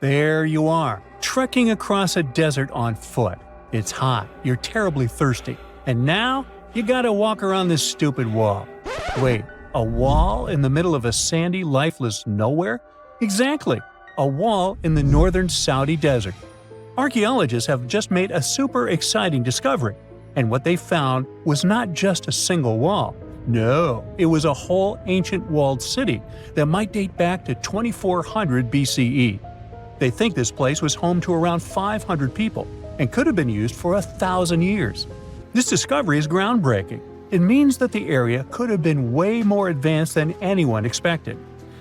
There you are, trekking across a desert on foot. It's hot, you're terribly thirsty, and now you gotta walk around this stupid wall. Wait, a wall in the middle of a sandy, lifeless nowhere? Exactly, a wall in the northern Saudi desert. Archaeologists have just made a super exciting discovery, and what they found was not just a single wall. No, it was a whole ancient walled city that might date back to 2400 BCE. They think this place was home to around 500 people and could have been used for 1,000 years. This discovery is groundbreaking. It means that the area could have been way more advanced than anyone expected.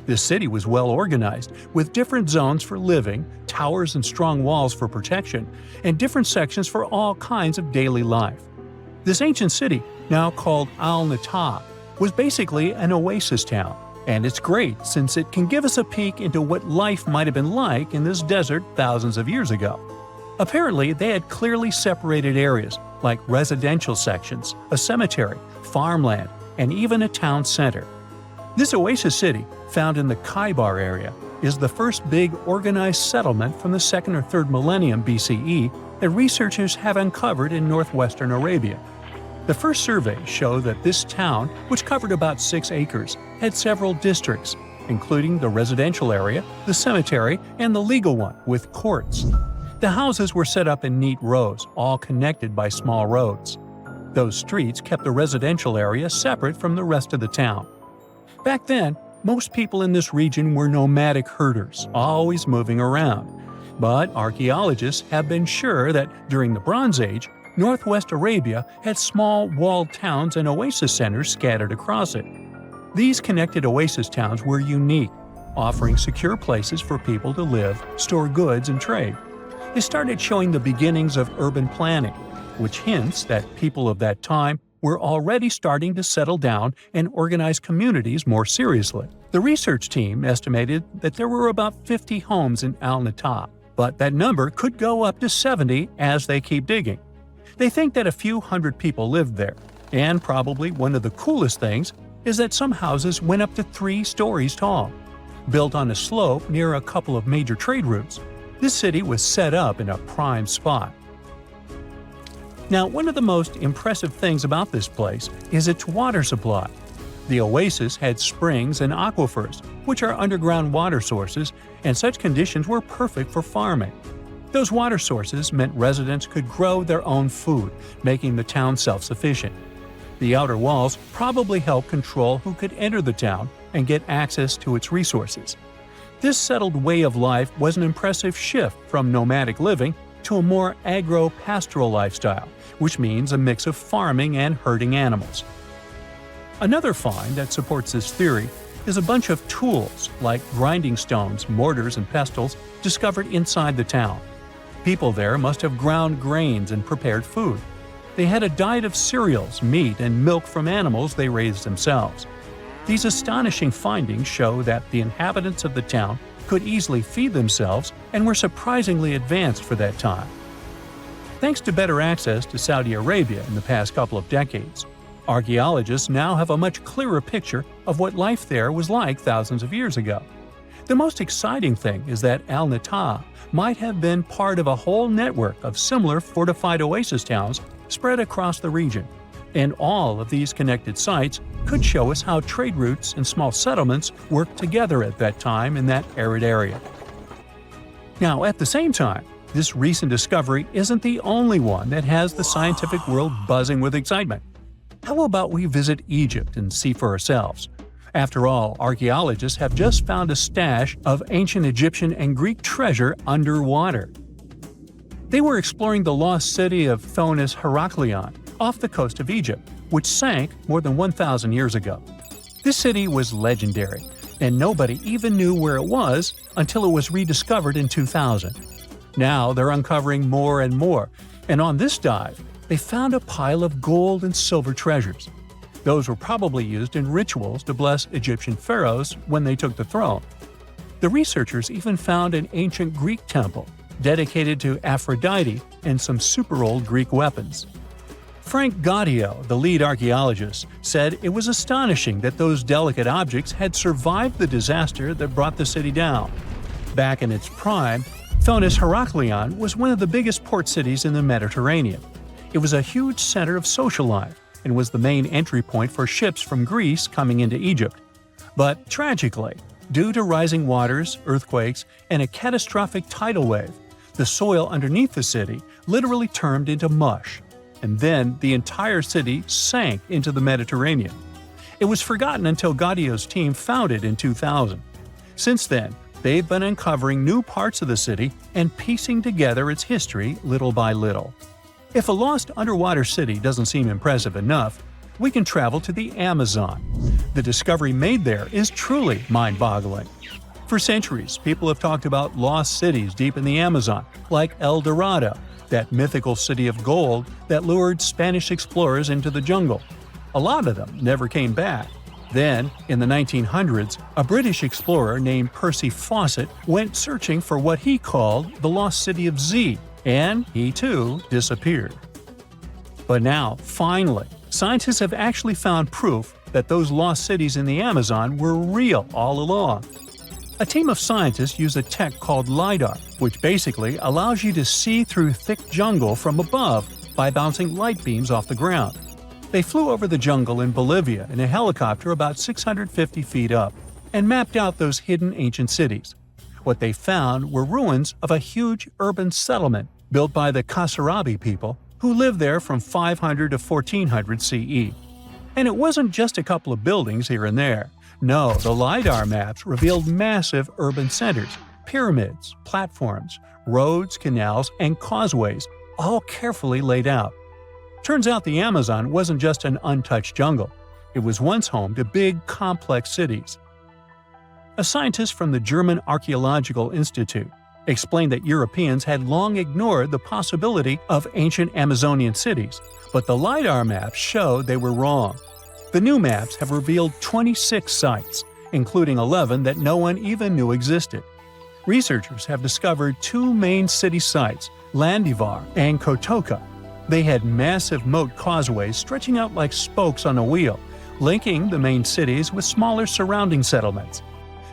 This city was well organized, with different zones for living, towers and strong walls for protection, and different sections for all kinds of daily life. This ancient city, now called Al-Nata, was basically an oasis town, and it's great since it can give us a peek into what life might have been like in this desert thousands of years ago. Apparently, they had clearly separated areas, like residential sections, a cemetery, farmland, and even a town center. This oasis city, found in the Khmer area, is the first big organized settlement from the 2nd or 3rd millennium BCE that researchers have uncovered in northwestern Arabia. The first surveys show that this town, which covered about 6 acres, had several districts, including the residential area, the cemetery, and the legal one, with courts. The houses were set up in neat rows, all connected by small roads. Those streets kept the residential area separate from the rest of the town. Back then, most people in this region were nomadic herders, always moving around. But archaeologists have been sure that during the Bronze Age, northwest Arabia had small walled towns and oasis centers scattered across it. These connected oasis towns were unique, offering secure places for people to live, store goods, and trade. They started showing the beginnings of urban planning, which hints that people of that time were already starting to settle down and organize communities more seriously. The research team estimated that there were about 50 homes in Al-Nata, but that number could go up to 70 as they keep digging. They think that a few hundred people lived there, and probably one of the coolest things is that some houses went up to 3 stories tall. Built on a slope near a couple of major trade routes, this city was set up in a prime spot. Now, one of the most impressive things about this place is its water supply. The oasis had springs and aquifers, which are underground water sources, and such conditions were perfect for farming. Those water sources meant residents could grow their own food, making the town self-sufficient. The outer walls probably helped control who could enter the town and get access to its resources. This settled way of life was an impressive shift from nomadic living to a more agro-pastoral lifestyle, which means a mix of farming and herding animals. Another find that supports this theory is a bunch of tools like grinding stones, mortars, and pestles discovered inside the town. People there must have ground grains and prepared food. They had a diet of cereals, meat, and milk from animals they raised themselves. These astonishing findings show that the inhabitants of the town could easily feed themselves and were surprisingly advanced for that time. Thanks to better access to Saudi Arabia in the past couple of decades, archaeologists now have a much clearer picture of what life there was like thousands of years ago. The most exciting thing is that Al-Nata might have been part of a whole network of similar fortified oasis towns spread across the region, and all of these connected sites could show us how trade routes and small settlements worked together at that time in that arid area. Now, at the same time, this recent discovery isn't the only one that has the scientific world buzzing with excitement. How about we visit Egypt and see for ourselves? After all, archaeologists have just found a stash of ancient Egyptian and Greek treasure underwater. They were exploring the lost city of Thonis-Heracleion off the coast of Egypt, which sank more than 1,000 years ago. This city was legendary, and nobody even knew where it was until it was rediscovered in 2000. Now they're uncovering more and more, and on this dive, they found a pile of gold and silver treasures. Those were probably used in rituals to bless Egyptian pharaohs when they took the throne. The researchers even found an ancient Greek temple dedicated to Aphrodite and some super old Greek weapons. Frank Gaudio, the lead archaeologist, said it was astonishing that those delicate objects had survived the disaster that brought the city down. Back in its prime, Thonis-Heracleion was one of the biggest port cities in the Mediterranean. It was a huge center of social life and was the main entry point for ships from Greece coming into Egypt. But tragically, due to rising waters, earthquakes, and a catastrophic tidal wave, the soil underneath the city literally turned into mush, and then the entire city sank into the Mediterranean. It was forgotten until Gaudio's team found it in 2000. Since then, they've been uncovering new parts of the city and piecing together its history little by little. If a lost underwater city doesn't seem impressive enough, we can travel to the Amazon. The discovery made there is truly mind-boggling. For centuries, people have talked about lost cities deep in the Amazon, like El Dorado, that mythical city of gold that lured Spanish explorers into the jungle. A lot of them never came back. Then, in the 1900s, a British explorer named Percy Fawcett went searching for what he called the lost city of Z, and he too disappeared. But now, finally, scientists have actually found proof that those lost cities in the Amazon were real all along. A team of scientists use a tech called LiDAR, which basically allows you to see through thick jungle from above by bouncing light beams off the ground. They flew over the jungle in Bolivia in a helicopter about 650 feet up and mapped out those hidden ancient cities. What they found were ruins of a huge urban settlement built by the Kasarabi people who lived there from 500 to 1400 CE. And it wasn't just a couple of buildings here and there. No, the LiDAR maps revealed massive urban centers, pyramids, platforms, roads, canals, and causeways, all carefully laid out. Turns out the Amazon wasn't just an untouched jungle. It was once home to big, complex cities. A scientist from the German Archaeological Institute explained that Europeans had long ignored the possibility of ancient Amazonian cities, but the LiDAR maps showed they were wrong. The new maps have revealed 26 sites, including 11 that no one even knew existed. Researchers have discovered two main city sites, Landivar and Kotoka. They had massive moat causeways stretching out like spokes on a wheel, linking the main cities with smaller surrounding settlements.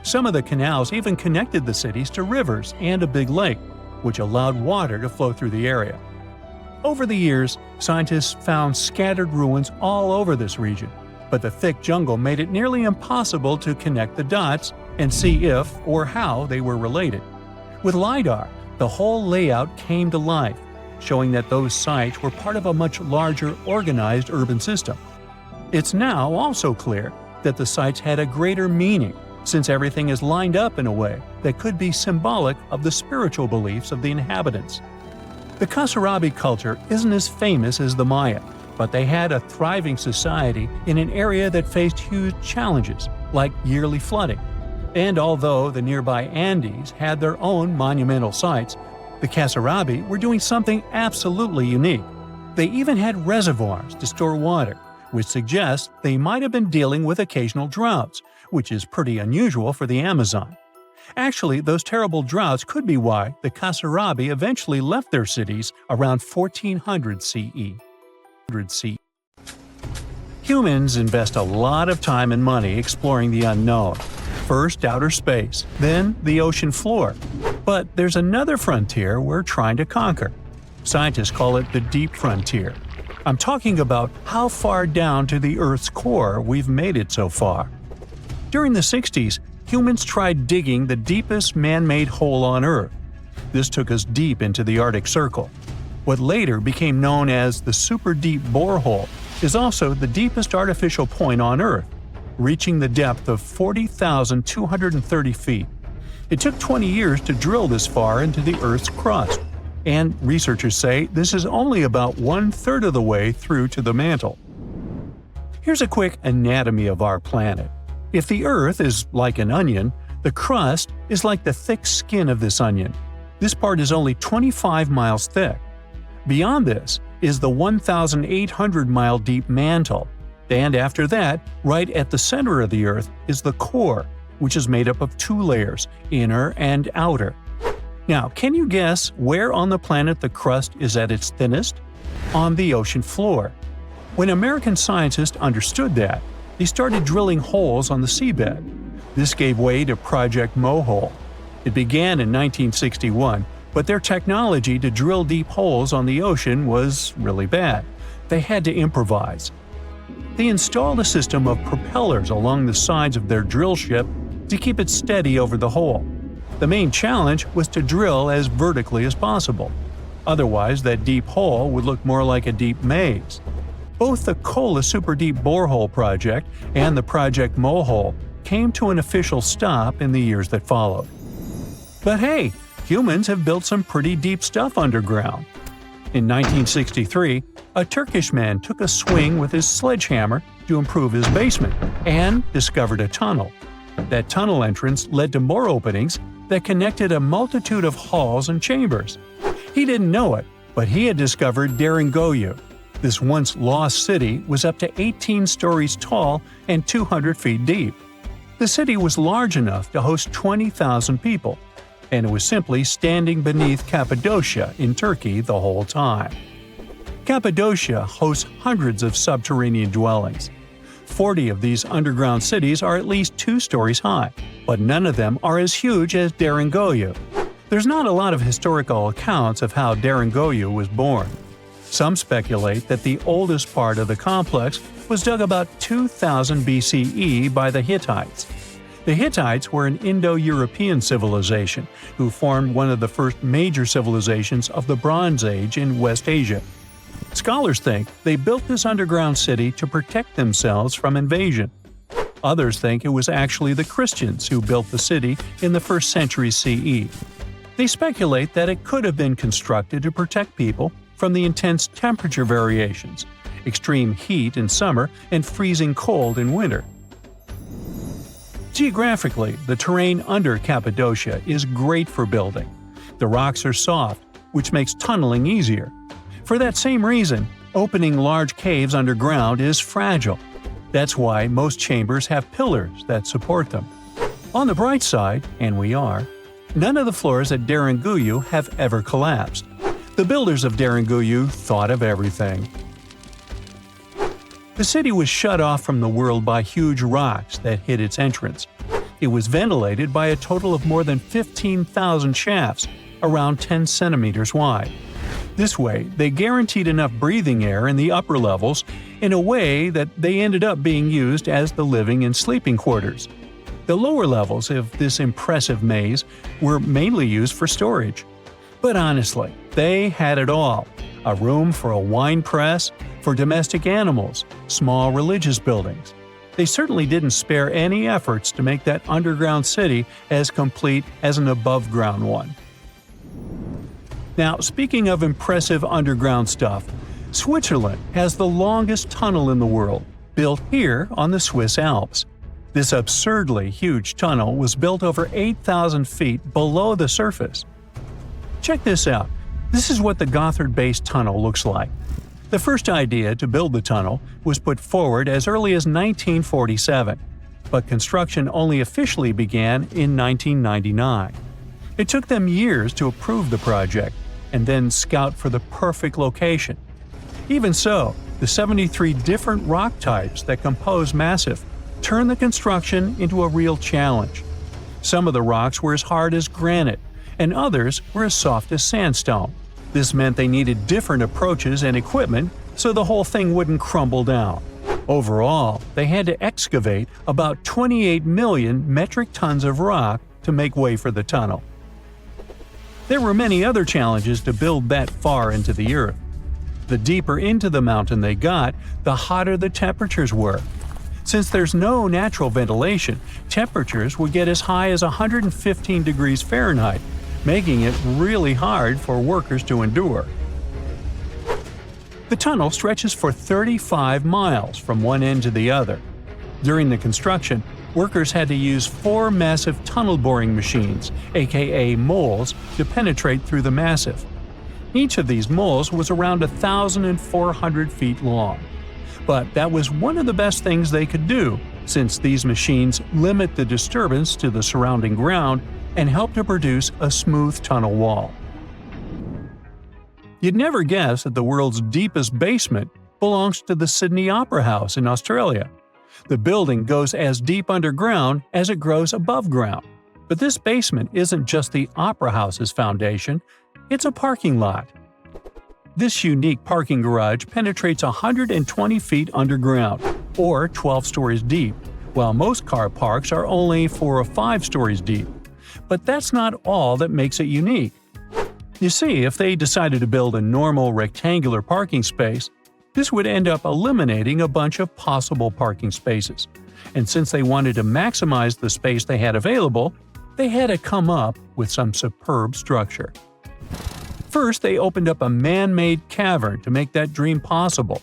Some of the canals even connected the cities to rivers and a big lake, which allowed water to flow through the area. Over the years, scientists found scattered ruins all over this region, but the thick jungle made it nearly impossible to connect the dots and see if or how they were related. With LiDAR, the whole layout came to life, showing that those sites were part of a much larger organized urban system. It's now also clear that the sites had a greater meaning, since everything is lined up in a way that could be symbolic of the spiritual beliefs of the inhabitants. The Kasarabi culture isn't as famous as the Maya, but they had a thriving society in an area that faced huge challenges, like yearly flooding. And although the nearby Andes had their own monumental sites, the Kasarabi were doing something absolutely unique. They even had reservoirs to store water, which suggests they might have been dealing with occasional droughts, which is pretty unusual for the Amazon. Actually, those terrible droughts could be why the Kasarabi eventually left their cities around 1400 CE. Humans invest a lot of time and money exploring the unknown. First outer space, then the ocean floor. But there's another frontier we're trying to conquer. Scientists call it the deep frontier. I'm talking about how far down to the Earth's core we've made it so far. During the 60s, humans tried digging the deepest man-made hole on Earth. This took us deep into the Arctic Circle. What later became known as the super deep borehole is also the deepest artificial point on Earth, reaching the depth of 40,230 feet. It took 20 years to drill this far into the Earth's crust, and researchers say this is only about 1/3 of the way through to the mantle. Here's a quick anatomy of our planet. If the Earth is like an onion, the crust is like the thick skin of this onion. This part is only 25 miles thick. Beyond this is the 1,800-mile deep mantle. And after that, right at the center of the Earth is the core, which is made up of two layers, inner and outer. Now, can you guess where on the planet the crust is at its thinnest? On the ocean floor. When American scientists understood that, they started drilling holes on the seabed. This gave way to Project Mohole. It began in 1961, but their technology to drill deep holes on the ocean was really bad. They had to improvise. They installed a system of propellers along the sides of their drill ship to keep it steady over the hole. The main challenge was to drill as vertically as possible. Otherwise, that deep hole would look more like a deep maze. Both the Kola Super Deep Borehole project and the Project Mohole came to an official stop in the years that followed. But hey, humans have built some pretty deep stuff underground. In 1963, a Turkish man took a swing with his sledgehammer to improve his basement and discovered a tunnel. That tunnel entrance led to more openings that connected a multitude of halls and chambers. He didn't know it, but he had discovered Derinkuyu. This once lost city was up to 18 stories tall and 200 feet deep. The city was large enough to host 20,000 people, and it was simply standing beneath Cappadocia in Turkey the whole time. Cappadocia hosts hundreds of subterranean dwellings. 40 of these underground cities are at least 2 stories high, but none of them are as huge as Derinkuyu. There's not a lot of historical accounts of how Derinkuyu was born. Some speculate that the oldest part of the complex was dug about 2000 BCE by the Hittites. The Hittites were an Indo-European civilization who formed one of the first major civilizations of the Bronze Age in West Asia. Scholars think they built this underground city to protect themselves from invasion. Others think it was actually the Christians who built the city in the 1st century CE. They speculate that it could have been constructed to protect people from the intense temperature variations, extreme heat in summer and freezing cold in winter. Geographically, the terrain under Cappadocia is great for building. The rocks are soft, which makes tunneling easier. For that same reason, opening large caves underground is fragile. That's why most chambers have pillars that support them. On the bright side, and we are, none of the floors at Derinkuyu have ever collapsed. The builders of Derinkuyu thought of everything. The city was shut off from the world by huge rocks that hid its entrance. It was ventilated by a total of more than 15,000 shafts, around 10 centimeters wide. This way, they guaranteed enough breathing air in the upper levels in a way that they ended up being used as the living and sleeping quarters. The lower levels of this impressive maze were mainly used for storage. But honestly, they had it all: a room for a wine press, for domestic animals, small religious buildings. They certainly didn't spare any efforts to make that underground city as complete as an above-ground one. Now, speaking of impressive underground stuff, Switzerland has the longest tunnel in the world, built here on the Swiss Alps. This absurdly huge tunnel was built over 8,000 feet below the surface. Check this out. This is what the Gothard-based tunnel looks like. The first idea to build the tunnel was put forward as early as 1947, but construction only officially began in 1999. It took them years to approve the project and then scout for the perfect location. Even so, the 73 different rock types that compose Massif turned the construction into a real challenge. Some of the rocks were as hard as granite, and others were as soft as sandstone. This meant they needed different approaches and equipment so the whole thing wouldn't crumble down. Overall, they had to excavate about 28 million metric tons of rock to make way for the tunnel. There were many other challenges to build that far into the earth. The deeper into the mountain they got, the hotter the temperatures were. Since there's no natural ventilation, temperatures would get as high as 115 degrees Fahrenheit, making it really hard for workers to endure. The tunnel stretches for 35 miles from one end to the other. During the construction, workers had to use 4 massive tunnel boring machines, aka moles, to penetrate through the massif. Each of these moles was around 1,400 feet long. But that was one of the best things they could do, since these machines limit the disturbance to the surrounding ground and help to produce a smooth tunnel wall. You'd never guess that the world's deepest basement belongs to the Sydney Opera House in Australia. The building goes as deep underground as it grows above ground. But this basement isn't just the Opera House's foundation, it's a parking lot. This unique parking garage penetrates 120 feet underground, or 12 stories deep, while most car parks are only 4 or 5 stories deep. But that's not all that makes it unique. You see, if they decided to build a normal rectangular parking space, this would end up eliminating a bunch of possible parking spaces. And since they wanted to maximize the space they had available, they had to come up with some superb structure. First, they opened up a man-made cavern to make that dream possible.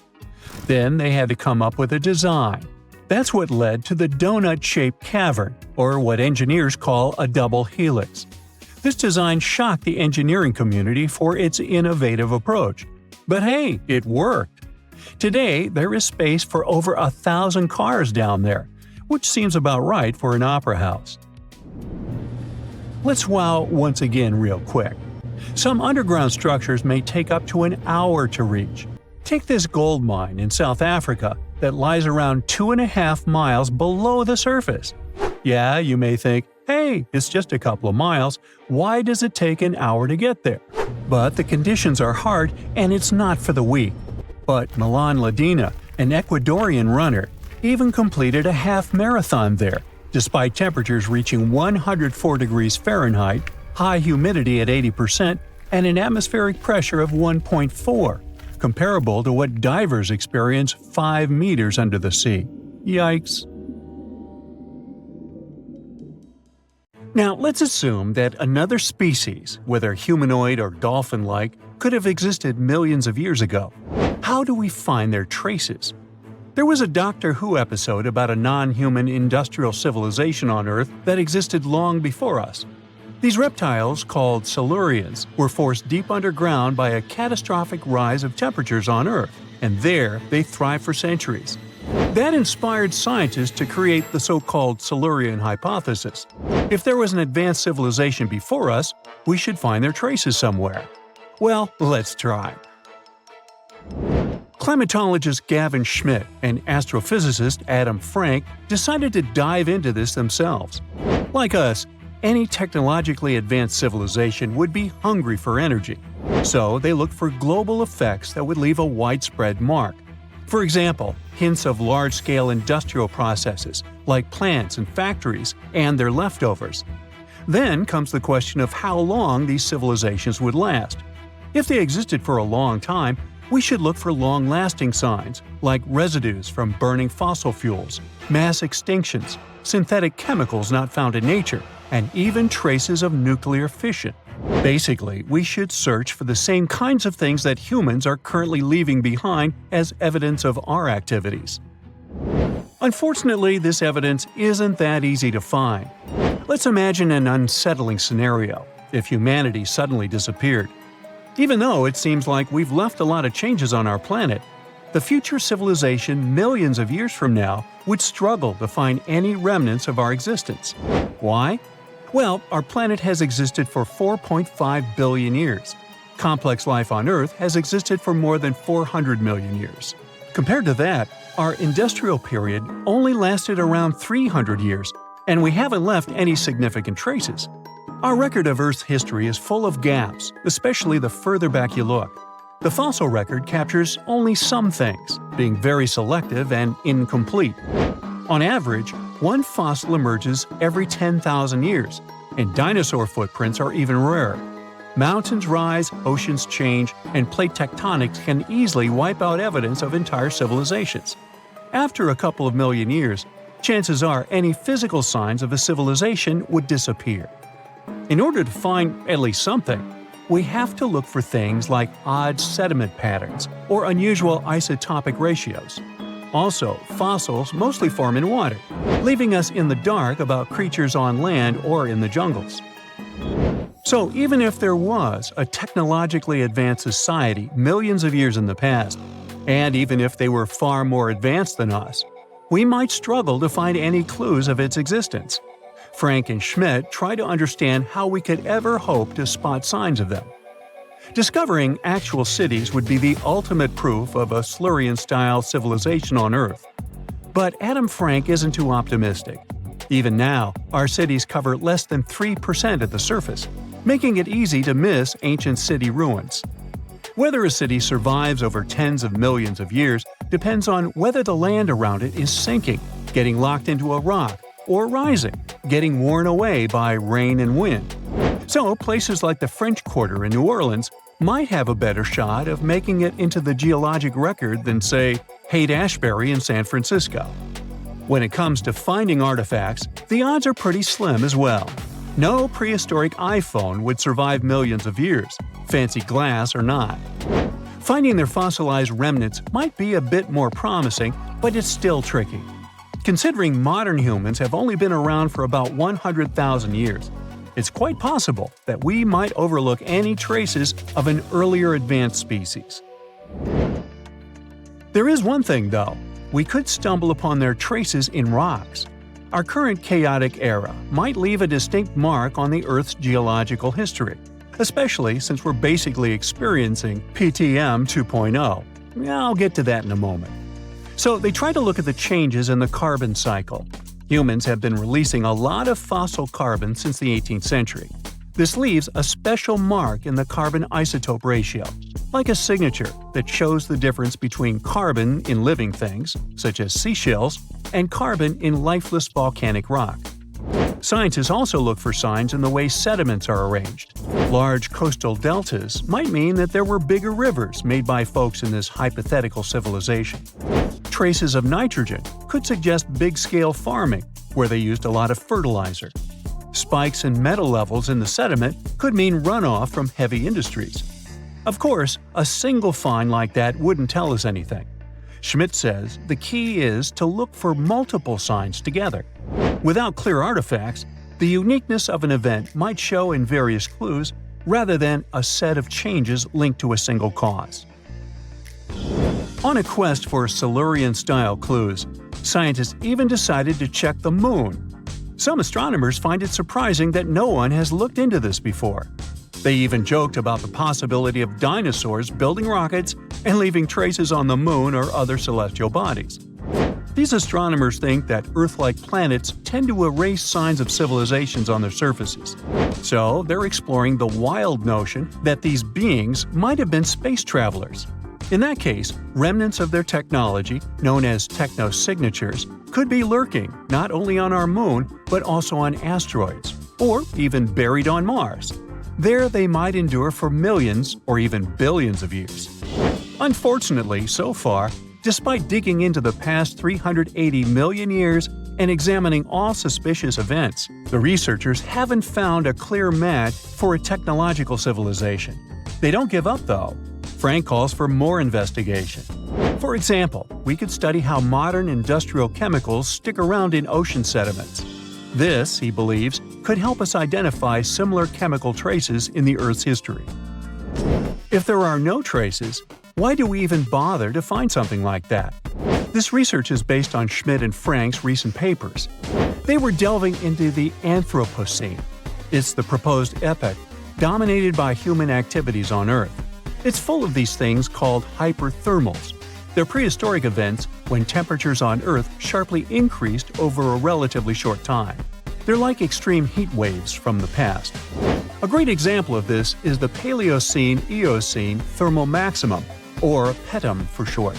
Then they had to come up with a design. That's what led to the donut-shaped cavern, or what engineers call a double helix. This design shocked the engineering community for its innovative approach. But hey, it worked! Today, there is space for over 1,000 cars down there, which seems about right for an opera house. Let's wow once again real quick. Some underground structures may take up to an hour to reach. Take this gold mine in South Africa that lies around 2.5 miles below the surface. Yeah, you may think, hey, it's just a couple of miles, why does it take an hour to get there? But the conditions are hard and it's not for the weak. But Milan Ladina, an Ecuadorian runner, even completed a half marathon there, despite temperatures reaching 104 degrees Fahrenheit, high humidity at 80%, and an atmospheric pressure of 1.4, comparable to what divers experience 5 meters under the sea. Yikes! Now, let's assume that another species, whether humanoid or dolphin-like, could have existed millions of years ago. How do we find their traces? There was a Doctor Who episode about a non-human industrial civilization on Earth that existed long before us. These reptiles, called Silurians, were forced deep underground by a catastrophic rise of temperatures on Earth, and there they thrived for centuries. That inspired scientists to create the so-called Silurian hypothesis. If there was an advanced civilization before us, we should find their traces somewhere. Well, let's try. Climatologist Gavin Schmidt and astrophysicist Adam Frank decided to dive into this themselves. Like us, any technologically advanced civilization would be hungry for energy. So they looked for global effects that would leave a widespread mark. For example, hints of large-scale industrial processes, like plants and factories, and their leftovers. Then comes the question of how long these civilizations would last. If they existed for a long time, we should look for long-lasting signs, like residues from burning fossil fuels, mass extinctions, synthetic chemicals not found in nature, and even traces of nuclear fission. Basically, we should search for the same kinds of things that humans are currently leaving behind as evidence of our activities. Unfortunately, this evidence isn't that easy to find. Let's imagine an unsettling scenario if humanity suddenly disappeared. Even though it seems like we've left a lot of changes on our planet, the future civilization millions of years from now would struggle to find any remnants of our existence. Why? Well, our planet has existed for 4.5 billion years. Complex life on Earth has existed for more than 400 million years. Compared to that, our industrial period only lasted around 300 years, and we haven't left any significant traces. Our record of Earth's history is full of gaps, especially the further back you look. The fossil record captures only some things, being very selective and incomplete. On average, one fossil emerges every 10,000 years, and dinosaur footprints are even rarer. Mountains rise, oceans change, and plate tectonics can easily wipe out evidence of entire civilizations. After a couple of million years, chances are any physical signs of a civilization would disappear. In order to find at least something, we have to look for things like odd sediment patterns or unusual isotopic ratios. Also, fossils mostly form in water, leaving us in the dark about creatures on land or in the jungles. So even if there was a technologically advanced society millions of years in the past, and even if they were far more advanced than us, we might struggle to find any clues of its existence. Frank and Schmidt try to understand how we could ever hope to spot signs of them. Discovering actual cities would be the ultimate proof of a Silurian-style civilization on Earth. But Adam Frank isn't too optimistic. Even now, our cities cover less than 3% of the surface, making it easy to miss ancient city ruins. Whether a city survives over tens of millions of years depends on whether the land around it is sinking, getting locked into a rock, or rising, getting worn away by rain and wind. So, places like the French Quarter in New Orleans might have a better shot of making it into the geologic record than, say, Haight-Ashbury in San Francisco. When it comes to finding artifacts, the odds are pretty slim as well. No prehistoric iPhone would survive millions of years, fancy glass or not. Finding their fossilized remnants might be a bit more promising, but it's still tricky. Considering modern humans have only been around for about 100,000 years, it's quite possible that we might overlook any traces of an earlier advanced species. There is one thing, though. We could stumble upon their traces in rocks. Our current chaotic era might leave a distinct mark on the Earth's geological history, especially since we're basically experiencing PTM 2.0. I'll get to that in a moment. So they try to look at the changes in the carbon cycle. Humans have been releasing a lot of fossil carbon since the 18th century. This leaves a special mark in the carbon isotope ratio, like a signature that shows the difference between carbon in living things, such as seashells, and carbon in lifeless volcanic rock. Scientists also look for signs in the way sediments are arranged. Large coastal deltas might mean that there were bigger rivers made by folks in this hypothetical civilization. Traces of nitrogen could suggest big-scale farming, where they used a lot of fertilizer. Spikes in metal levels in the sediment could mean runoff from heavy industries. Of course, a single find like that wouldn't tell us anything. Schmidt says the key is to look for multiple signs together. Without clear artifacts, the uniqueness of an event might show in various clues rather than a set of changes linked to a single cause. On a quest for Silurian-style clues, scientists even decided to check the Moon. Some astronomers find it surprising that no one has looked into this before. They even joked about the possibility of dinosaurs building rockets and leaving traces on the Moon or other celestial bodies. These astronomers think that Earth-like planets tend to erase signs of civilizations on their surfaces. So they're exploring the wild notion that these beings might have been space travelers. In that case, remnants of their technology, known as technosignatures, could be lurking not only on our Moon but also on asteroids, or even buried on Mars. There they might endure for millions or even billions of years. Unfortunately, so far, despite digging into the past 380 million years and examining all suspicious events, the researchers haven't found a clear match for a technological civilization. They don't give up, though. Frank calls for more investigation. For example, we could study how modern industrial chemicals stick around in ocean sediments. This, he believes, could help us identify similar chemical traces in the Earth's history. If there are no traces, why do we even bother to find something like that? This research is based on Schmidt and Frank's recent papers. They were delving into the Anthropocene. It's the proposed epoch dominated by human activities on Earth. It's full of these things called hyperthermals. They're prehistoric events when temperatures on Earth sharply increased over a relatively short time. They're like extreme heat waves from the past. A great example of this is the Paleocene-Eocene thermal maximum, or PETM for short.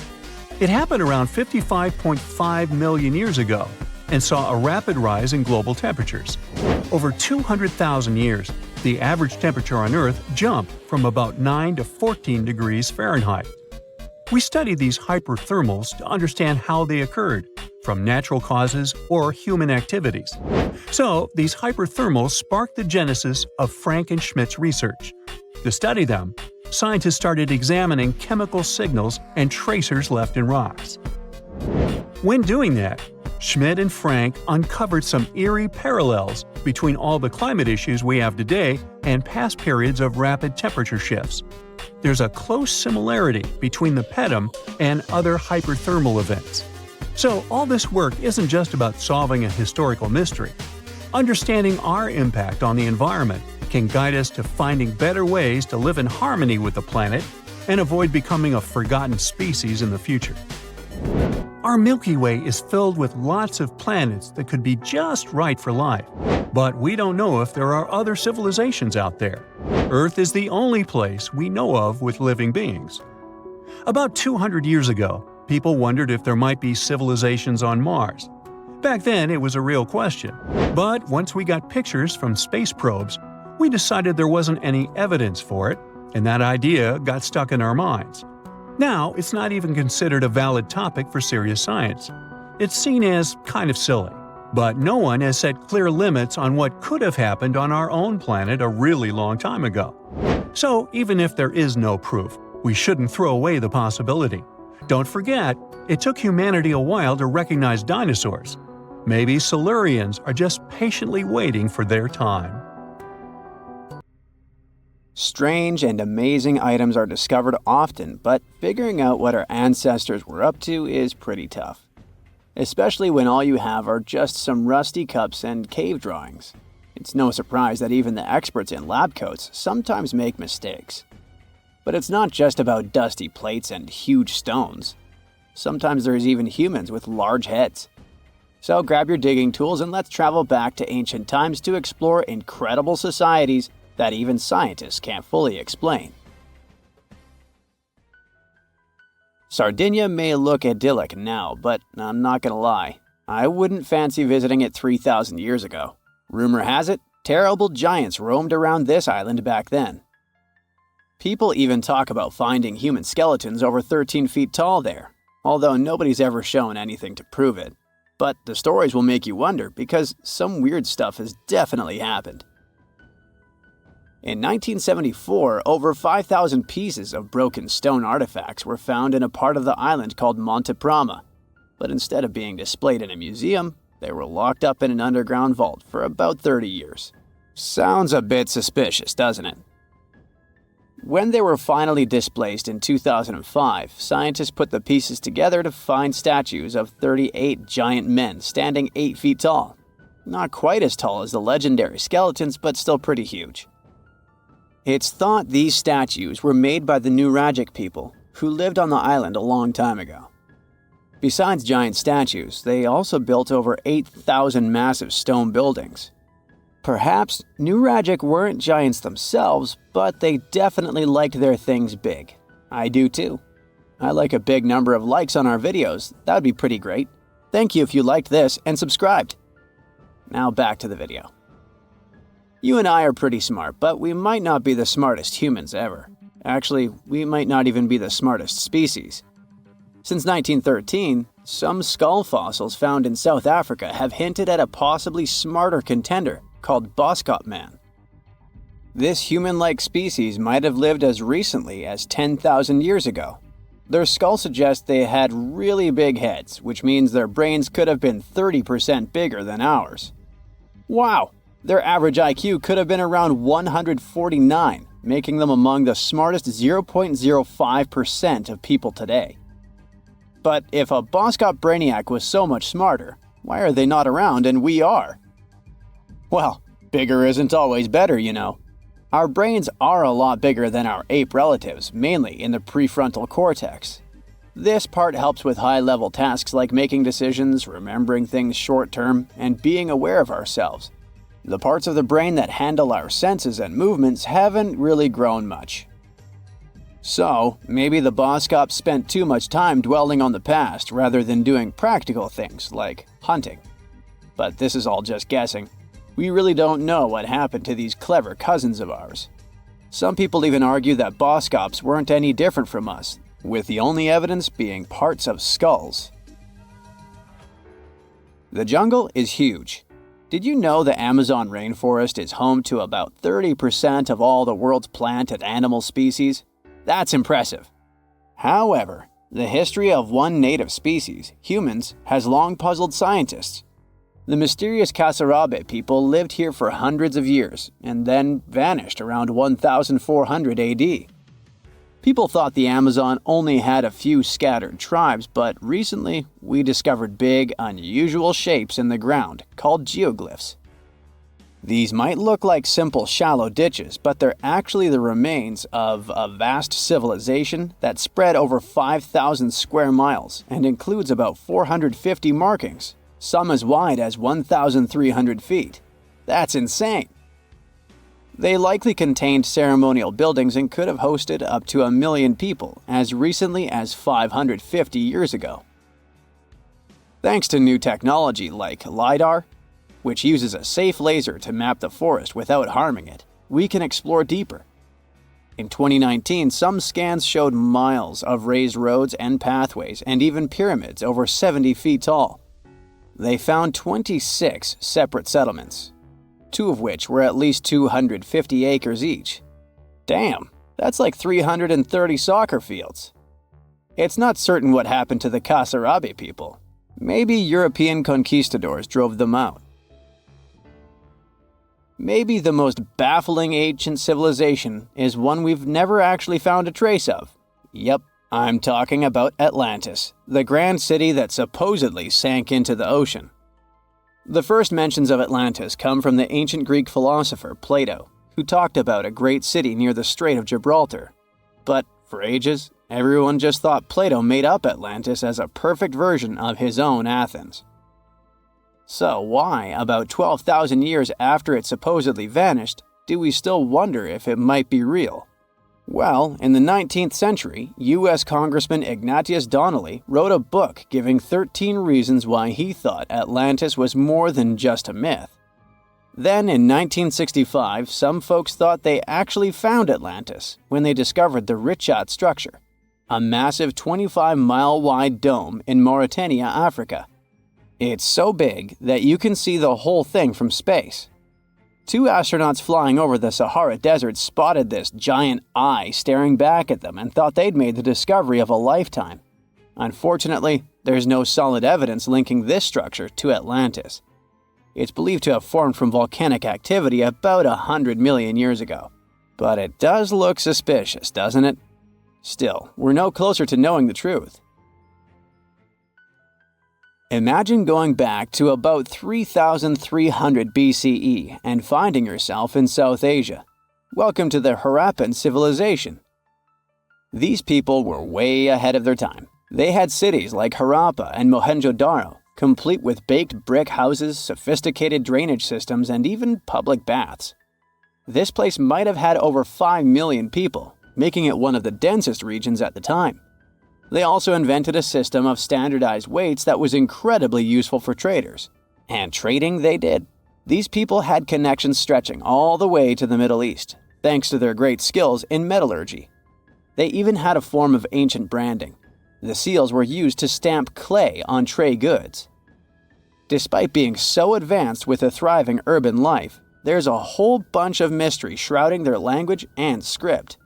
It happened around 55.5 million years ago and saw a rapid rise in global temperatures. Over 200,000 years, the average temperature on Earth jumped from about 9 to 14 degrees Fahrenheit. We study these hyperthermals to understand how they occurred, from natural causes or human activities. So, these hyperthermals sparked the genesis of Frank and Schmidt's research. To study them, scientists started examining chemical signals and tracers left in rocks. When doing that, Schmidt and Frank uncovered some eerie parallels between all the climate issues we have today and past periods of rapid temperature shifts. There's a close similarity between the PETM and other hyperthermal events. So all this work isn't just about solving a historical mystery. Understanding our impact on the environment can guide us to finding better ways to live in harmony with the planet and avoid becoming a forgotten species in the future. Our Milky Way is filled with lots of planets that could be just right for life, but we don't know if there are other civilizations out there. Earth is the only place we know of with living beings. About 200 years ago, people wondered if there might be civilizations on Mars. Back then, it was a real question. But once we got pictures from space probes, we decided there wasn't any evidence for it, and that idea got stuck in our minds. Now, it's not even considered a valid topic for serious science. It's seen as kind of silly. But no one has set clear limits on what could have happened on our own planet a really long time ago. So, even if there is no proof, we shouldn't throw away the possibility. Don't forget, it took humanity a while to recognize dinosaurs. Maybe Silurians are just patiently waiting for their time. Strange and amazing items are discovered often, but figuring out what our ancestors were up to is pretty tough. Especially when all you have are just some rusty cups and cave drawings. It's no surprise that even the experts in lab coats sometimes make mistakes. But it's not just about dusty plates and huge stones. Sometimes there's even humans with large heads. So grab your digging tools and let's travel back to ancient times to explore incredible societies that even scientists can't fully explain. Sardinia may look idyllic now, but I'm not gonna lie, I wouldn't fancy visiting it 3,000 years ago. Rumor has it, terrible giants roamed around this island back then. People even talk about finding human skeletons over 13 feet tall there, although nobody's ever shown anything to prove it. But the stories will make you wonder because some weird stuff has definitely happened. In 1974, over 5,000 pieces of broken stone artifacts were found in a part of the island called Monte Prama, but instead of being displayed in a museum, they were locked up in an underground vault for about 30 years. Sounds a bit suspicious, doesn't it? When they were finally displaced in 2005, scientists put the pieces together to find statues of 38 giant men standing 8 feet tall. Not quite as tall as the legendary skeletons, but still pretty huge. It's thought these statues were made by the Nuragic people, who lived on the island a long time ago. Besides giant statues, they also built over 8,000 massive stone buildings. Perhaps Nuragic weren't giants themselves, but they definitely liked their things big. I do too. I like a big number of likes on our videos. That would be pretty great. Thank you if you liked this and subscribed. Now back to the video. You and I are pretty smart, but we might not be the smartest humans ever. Actually, we might not even be the smartest species. Since 1913, some skull fossils found in South Africa have hinted at a possibly smarter contender called Boscop man. This human-like species might have lived as recently as 10,000 years ago. Their skull suggests they had really big heads, which means their brains could have been 30% bigger than ours. Wow! Their average IQ could have been around 149, making them among the smartest 0.05% of people today. But if a Boscop brainiac was so much smarter, why are they not around and we are? Well, bigger isn't always better, you know. Our brains are a lot bigger than our ape relatives, mainly in the prefrontal cortex. This part helps with high-level tasks like making decisions, remembering things short-term, and being aware of ourselves. The parts of the brain that handle our senses and movements haven't really grown much. So, maybe the Boscop spent too much time dwelling on the past rather than doing practical things like hunting. But this is all just guessing. We really don't know what happened to these clever cousins of ours. Some people even argue that Boscops weren't any different from us, with the only evidence being parts of skulls. The jungle is huge. Did you know the Amazon rainforest is home to about 30% of all the world's plant and animal species? That's impressive. However, the history of one native species, humans, has long puzzled scientists. The mysterious Kasarabe people lived here for hundreds of years and then vanished around 1400 AD. People thought the Amazon only had a few scattered tribes, but recently we discovered big, unusual shapes in the ground called geoglyphs. These might look like simple shallow ditches, but they're actually the remains of a vast civilization that spread over 5,000 square miles and includes about 450 markings, some as wide as 1,300 feet. That's insane! They likely contained ceremonial buildings and could have hosted up to 1 million people as recently as 550 years ago. Thanks to new technology like LiDAR, which uses a safe laser to map the forest without harming it, we can explore deeper. In 2019, some scans showed miles of raised roads and pathways and even pyramids over 70 feet tall. They found 26 separate settlements, 2 of which were at least 250 acres each. Damn, that's like 330 soccer fields. It's not certain what happened to the Kasarabi people. Maybe European conquistadors drove them out. Maybe the most baffling ancient civilization is one we've never actually found a trace of. Yep, I'm talking about Atlantis, the grand city that supposedly sank into the ocean. The first mentions of Atlantis come from the ancient Greek philosopher Plato, who talked about a great city near the Strait of Gibraltar. But for ages, everyone just thought Plato made up Atlantis as a perfect version of his own Athens. So why, about 12,000 years after it supposedly vanished, do we still wonder if it might be real? Well, in the 19th century, U.S. Congressman Ignatius Donnelly wrote a book giving 13 reasons why he thought Atlantis was more than just a myth. Then, in 1965, some folks thought they actually found Atlantis when they discovered the Richat structure, a massive 25-mile-wide dome in Mauritania, Africa. It's so big that you can see the whole thing from space. 2 astronauts flying over the Sahara Desert spotted this giant eye staring back at them and thought they'd made the discovery of a lifetime. Unfortunately, there's no solid evidence linking this structure to Atlantis. It's believed to have formed from volcanic activity about 100 million years ago. But it does look suspicious, doesn't it? Still, we're no closer to knowing the truth. Imagine going back to about 3,300 BCE and finding yourself in South Asia. Welcome to the Harappan civilization. These people were way ahead of their time. They had cities like Harappa and Mohenjo-Daro, complete with baked brick houses, sophisticated drainage systems, and even public baths. This place might have had over 5 million people, making it one of the densest regions at the time. They also invented a system of standardized weights that was incredibly useful for traders. And trading they did. These people had connections stretching all the way to the Middle East, thanks to their great skills in metallurgy. They even had a form of ancient branding. The seals were used to stamp clay on trade goods. Despite being so advanced with a thriving urban life, there's a whole bunch of mystery shrouding their language and script.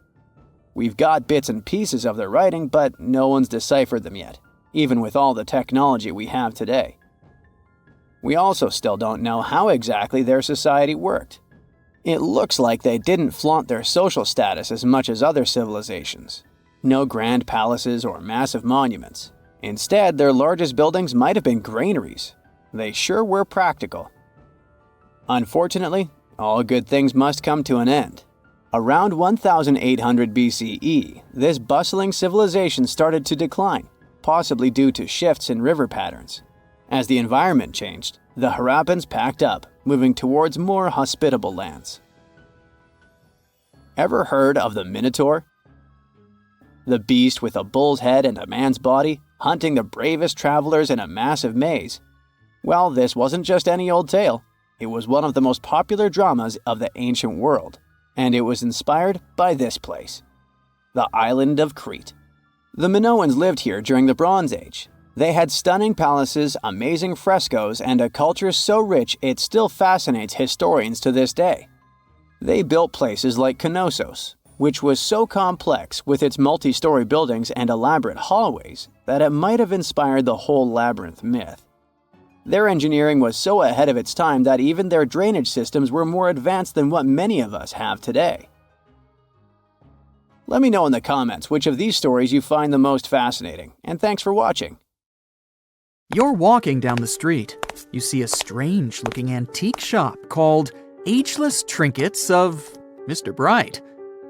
We've got bits and pieces of their writing, but no one's deciphered them yet, even with all the technology we have today. We also still don't know how exactly their society worked. It looks like they didn't flaunt their social status as much as other civilizations. No grand palaces or massive monuments. Instead, their largest buildings might have been granaries. They sure were practical. Unfortunately, all good things must come to an end. Around 1800 BCE, this bustling civilization started to decline, possibly due to shifts in river patterns. As the environment changed, the Harappans packed up, moving towards more hospitable lands. Ever heard of the Minotaur? The beast with a bull's head and a man's body, hunting the bravest travelers in a massive maze. Well, this wasn't just any old tale. It was one of the most popular dramas of the ancient world. And it was inspired by this place, the island of Crete. The Minoans lived here during the Bronze Age. They had stunning palaces, amazing frescoes, and a culture so rich it still fascinates historians to this day. They built places like Knossos, which was so complex with its multi-story buildings and elaborate hallways that it might have inspired the whole labyrinth myth. Their engineering was so ahead of its time that even their drainage systems were more advanced than what many of us have today. Let me know in the comments which of these stories you find the most fascinating, and thanks for watching. You're walking down the street. You see a strange-looking antique shop called ageless trinkets of Mr. Bright.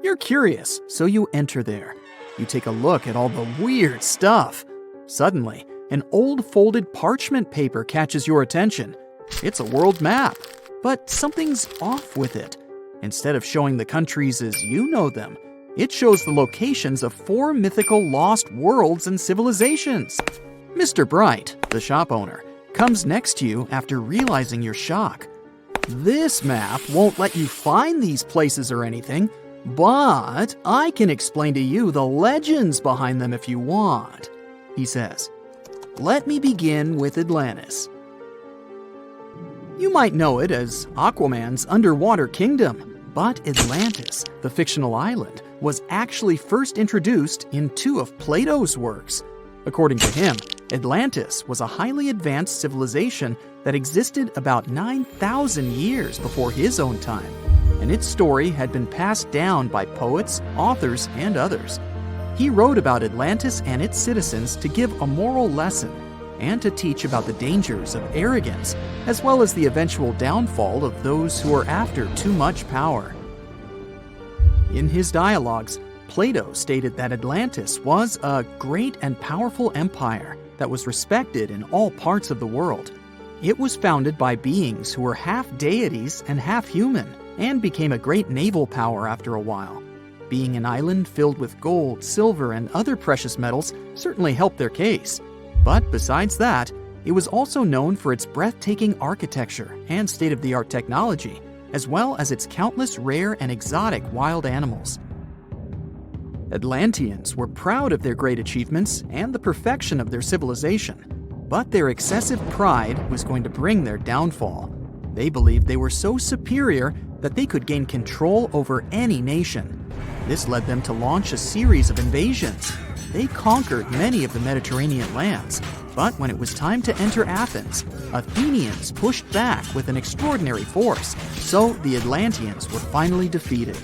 You're curious, so you enter there. You take a look at all the weird stuff. Suddenly, an old folded parchment paper catches your attention. It's a world map, but something's off with it. Instead of showing the countries as you know them, it shows the locations of 4 mythical lost worlds and civilizations. Mr. Bright, the shop owner, comes next to you after realizing your shock. This map won't let you find these places or anything, but I can explain to you the legends behind them if you want, he says. Let me begin with Atlantis. You might know it as Aquaman's underwater kingdom, but Atlantis, the fictional island, was actually first introduced in 2 of Plato's works. According to him, Atlantis was a highly advanced civilization that existed about 9,000 years before his own time, and its story had been passed down by poets, authors, and others. He wrote about Atlantis and its citizens to give a moral lesson and to teach about the dangers of arrogance, as well as the eventual downfall of those who are after too much power. In his dialogues, Plato stated that Atlantis was a great and powerful empire that was respected in all parts of the world. It was founded by beings who were half deities and half human, and became a great naval power after a while. Being an island filled with gold, silver, and other precious metals certainly helped their case. But besides that, it was also known for its breathtaking architecture and state-of-the-art technology, as well as its countless rare and exotic wild animals. Atlanteans were proud of their great achievements and the perfection of their civilization, but their excessive pride was going to bring their downfall. They believed they were so superior that they could gain control over any nation. This led them to launch a series of invasions. They conquered many of the Mediterranean lands, but when it was time to enter Athens, Athenians pushed back with an extraordinary force, so the Atlanteans were finally defeated.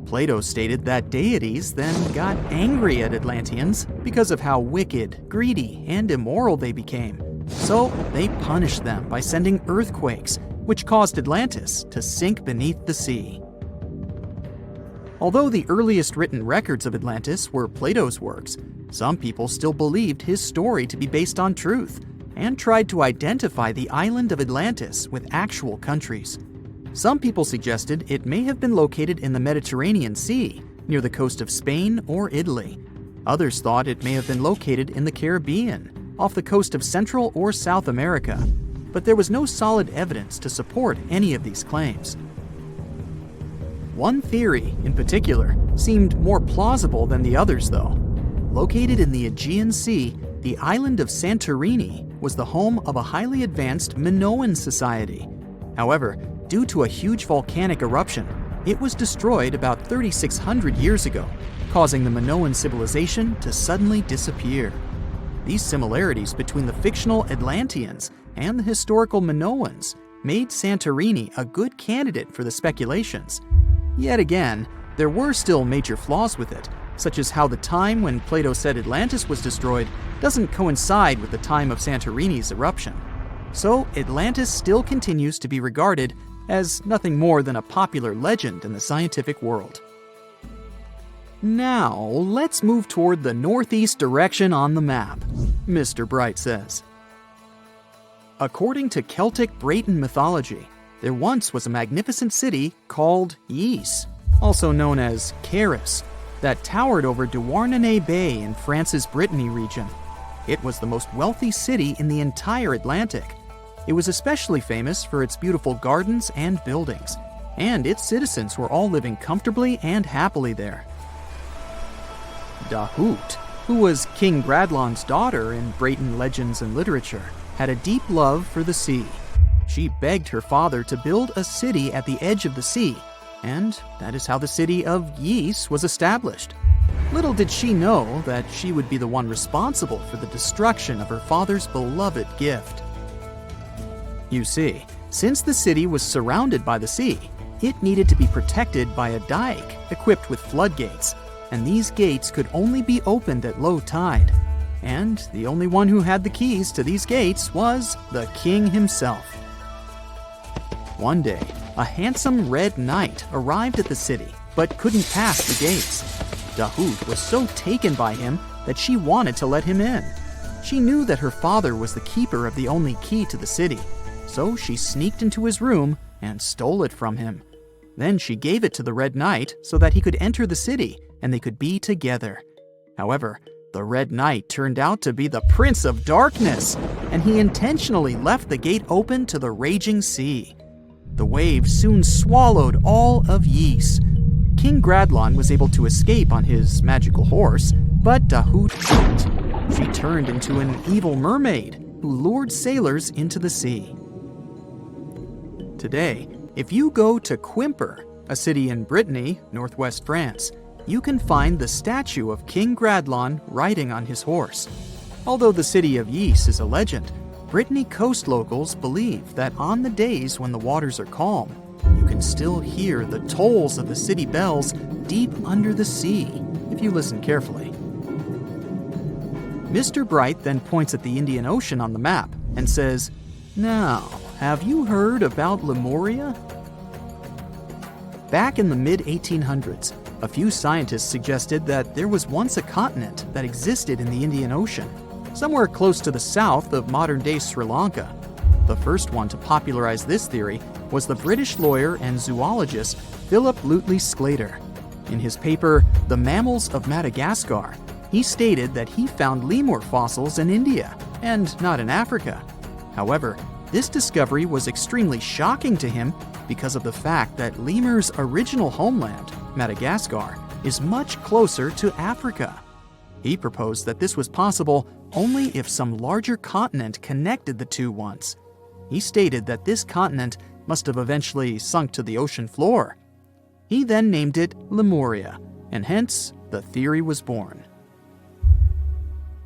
Plato stated that deities then got angry at Atlanteans because of how wicked, greedy, and immoral they became. So they punished them by sending earthquakes, which caused Atlantis to sink beneath the sea. Although the earliest written records of Atlantis were Plato's works, some people still believed his story to be based on truth and tried to identify the island of Atlantis with actual countries. Some people suggested it may have been located in the Mediterranean Sea, near the coast of Spain or Italy. Others thought it may have been located in the Caribbean, off the coast of Central or South America, but there was no solid evidence to support any of these claims. One theory, in particular, seemed more plausible than the others, though. Located in the Aegean Sea, the island of Santorini was the home of a highly advanced Minoan society. However, due to a huge volcanic eruption, it was destroyed about 3,600 years ago, causing the Minoan civilization to suddenly disappear. These similarities between the fictional Atlanteans and the historical Minoans made Santorini a good candidate for the speculations. Yet again, there were still major flaws with it, such as how the time when Plato said Atlantis was destroyed doesn't coincide with the time of Santorini's eruption. So Atlantis still continues to be regarded as nothing more than a popular legend in the scientific world. Now, let's move toward the northeast direction on the map, Mr. Bright says. According to Celtic Breton mythology, there once was a magnificent city called Ys, also known as Caris, that towered over Douarnenez Bay in France's Brittany region. It was the most wealthy city in the entire Atlantic. It was especially famous for its beautiful gardens and buildings, and its citizens were all living comfortably and happily there. Dahut, who was King Bradlon's daughter in Breton legends and literature, had a deep love for the sea. She begged her father to build a city at the edge of the sea, and that is how the city of Ys was established. Little did she know that she would be the one responsible for the destruction of her father's beloved gift. You see, since the city was surrounded by the sea, it needed to be protected by a dike equipped with floodgates, and these gates could only be opened at low tide. And the only one who had the keys to these gates was the king himself. One day, a handsome red knight arrived at the city, but couldn't pass the gates. Dahut was so taken by him that she wanted to let him in. She knew that her father was the keeper of the only key to the city, so she sneaked into his room and stole it from him. Then she gave it to the Red Knight so that he could enter the city and they could be together. However, the Red Knight turned out to be the Prince of Darkness, and he intentionally left the gate open to the raging sea. The waves soon swallowed all of Ys. King Gradlon was able to escape on his magical horse, but Dahut couldn't. She turned into an evil mermaid who lured sailors into the sea. Today, if you go to Quimper, a city in Brittany, northwest France, you can find the statue of King Gradlon riding on his horse. Although the city of Ys is a legend, Brittany coast locals believe that on the days when the waters are calm, you can still hear the tolls of the city bells deep under the sea, if you listen carefully. Mr. Bright then points at the Indian Ocean on the map and says, "Now, have you heard about Lemuria?" Back in the mid-1800s, a few scientists suggested that there was once a continent that existed in the Indian Ocean, somewhere close to the south of modern-day Sri Lanka. The first one to popularize this theory was the British lawyer and zoologist Philip Lutley Sclater. In his paper, The Mammals of Madagascar, he stated that he found lemur fossils in India, and not in Africa. However, this discovery was extremely shocking to him because of the fact that lemurs' original homeland, Madagascar, is much closer to Africa. He proposed that this was possible only if some larger continent connected the two once. He stated that this continent must have eventually sunk to the ocean floor. He then named it Lemuria, and hence the theory was born.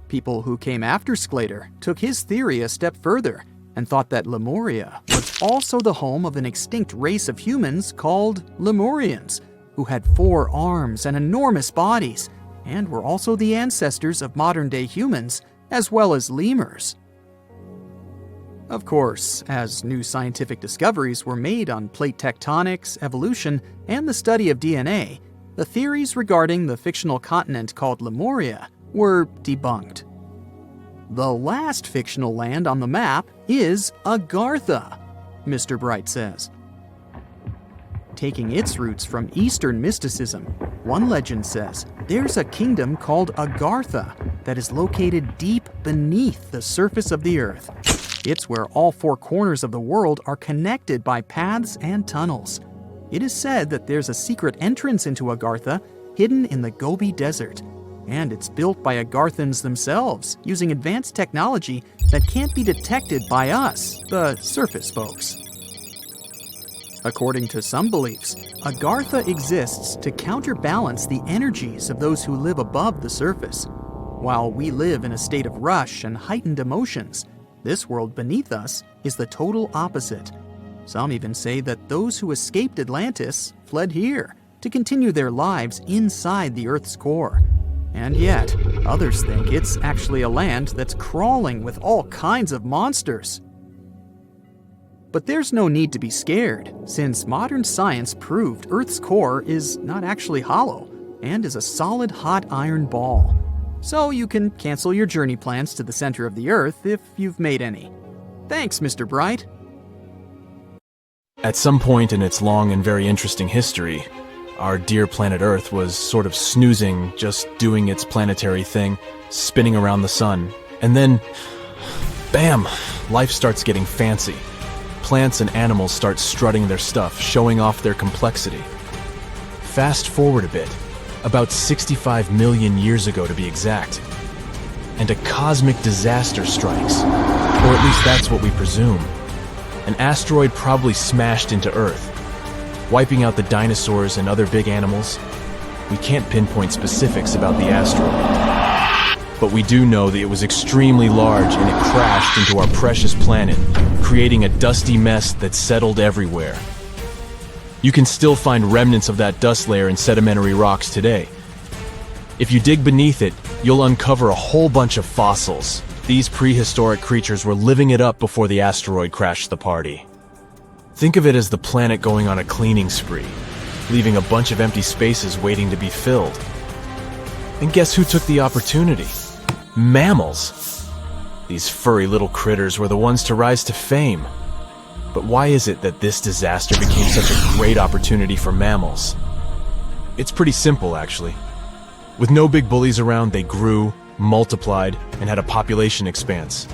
People who came after Sclater took his theory a step further and thought that Lemuria was also the home of an extinct race of humans called Lemurians, who had 4 arms and enormous bodies, and were also the ancestors of modern-day humans, as well as lemurs. Of course, as new scientific discoveries were made on plate tectonics, evolution, and the study of DNA, the theories regarding the fictional continent called Lemuria were debunked. The last fictional land on the map is Agartha, Mr. Bright says. Taking its roots from Eastern mysticism, one legend says there's a kingdom called Agartha that is located deep beneath the surface of the earth. It's where all 4 corners of the world are connected by paths and tunnels. It is said that there's a secret entrance into Agartha hidden in the Gobi Desert, and it's built by Agarthans themselves using advanced technology that can't be detected by us, the surface folks. According to some beliefs, Agartha exists to counterbalance the energies of those who live above the surface. While we live in a state of rush and heightened emotions, this world beneath us is the total opposite. Some even say that those who escaped Atlantis fled here to continue their lives inside the Earth's core. And yet, others think it's actually a land that's crawling with all kinds of monsters. But there's no need to be scared, since modern science proved Earth's core is not actually hollow and is a solid hot iron ball. So you can cancel your journey plans to the center of the Earth if you've made any. Thanks, Mr. Bright. At some point in its long and very interesting history, our dear planet Earth was sort of snoozing, just doing its planetary thing, spinning around the sun. And then, bam, life starts getting fancy. Plants and animals start strutting their stuff, showing off their complexity. Fast forward a bit, about 65 million years ago to be exact, and a cosmic disaster strikes, or at least that's what we presume. An asteroid probably smashed into Earth, wiping out the dinosaurs and other big animals. We can't pinpoint specifics about the asteroid, but we do know that it was extremely large and it crashed into our precious planet, creating a dusty mess that settled everywhere. You can still find remnants of that dust layer in sedimentary rocks today. If you dig beneath it, you'll uncover a whole bunch of fossils. These prehistoric creatures were living it up before the asteroid crashed the party. Think of it as the planet going on a cleaning spree, leaving a bunch of empty spaces waiting to be filled. And guess who took the opportunity? Mammals! These furry little critters were the ones to rise to fame. But why is it that this disaster became such a great opportunity for mammals? It's pretty simple, actually. With no big bullies around, they grew, multiplied, and had a population expanse.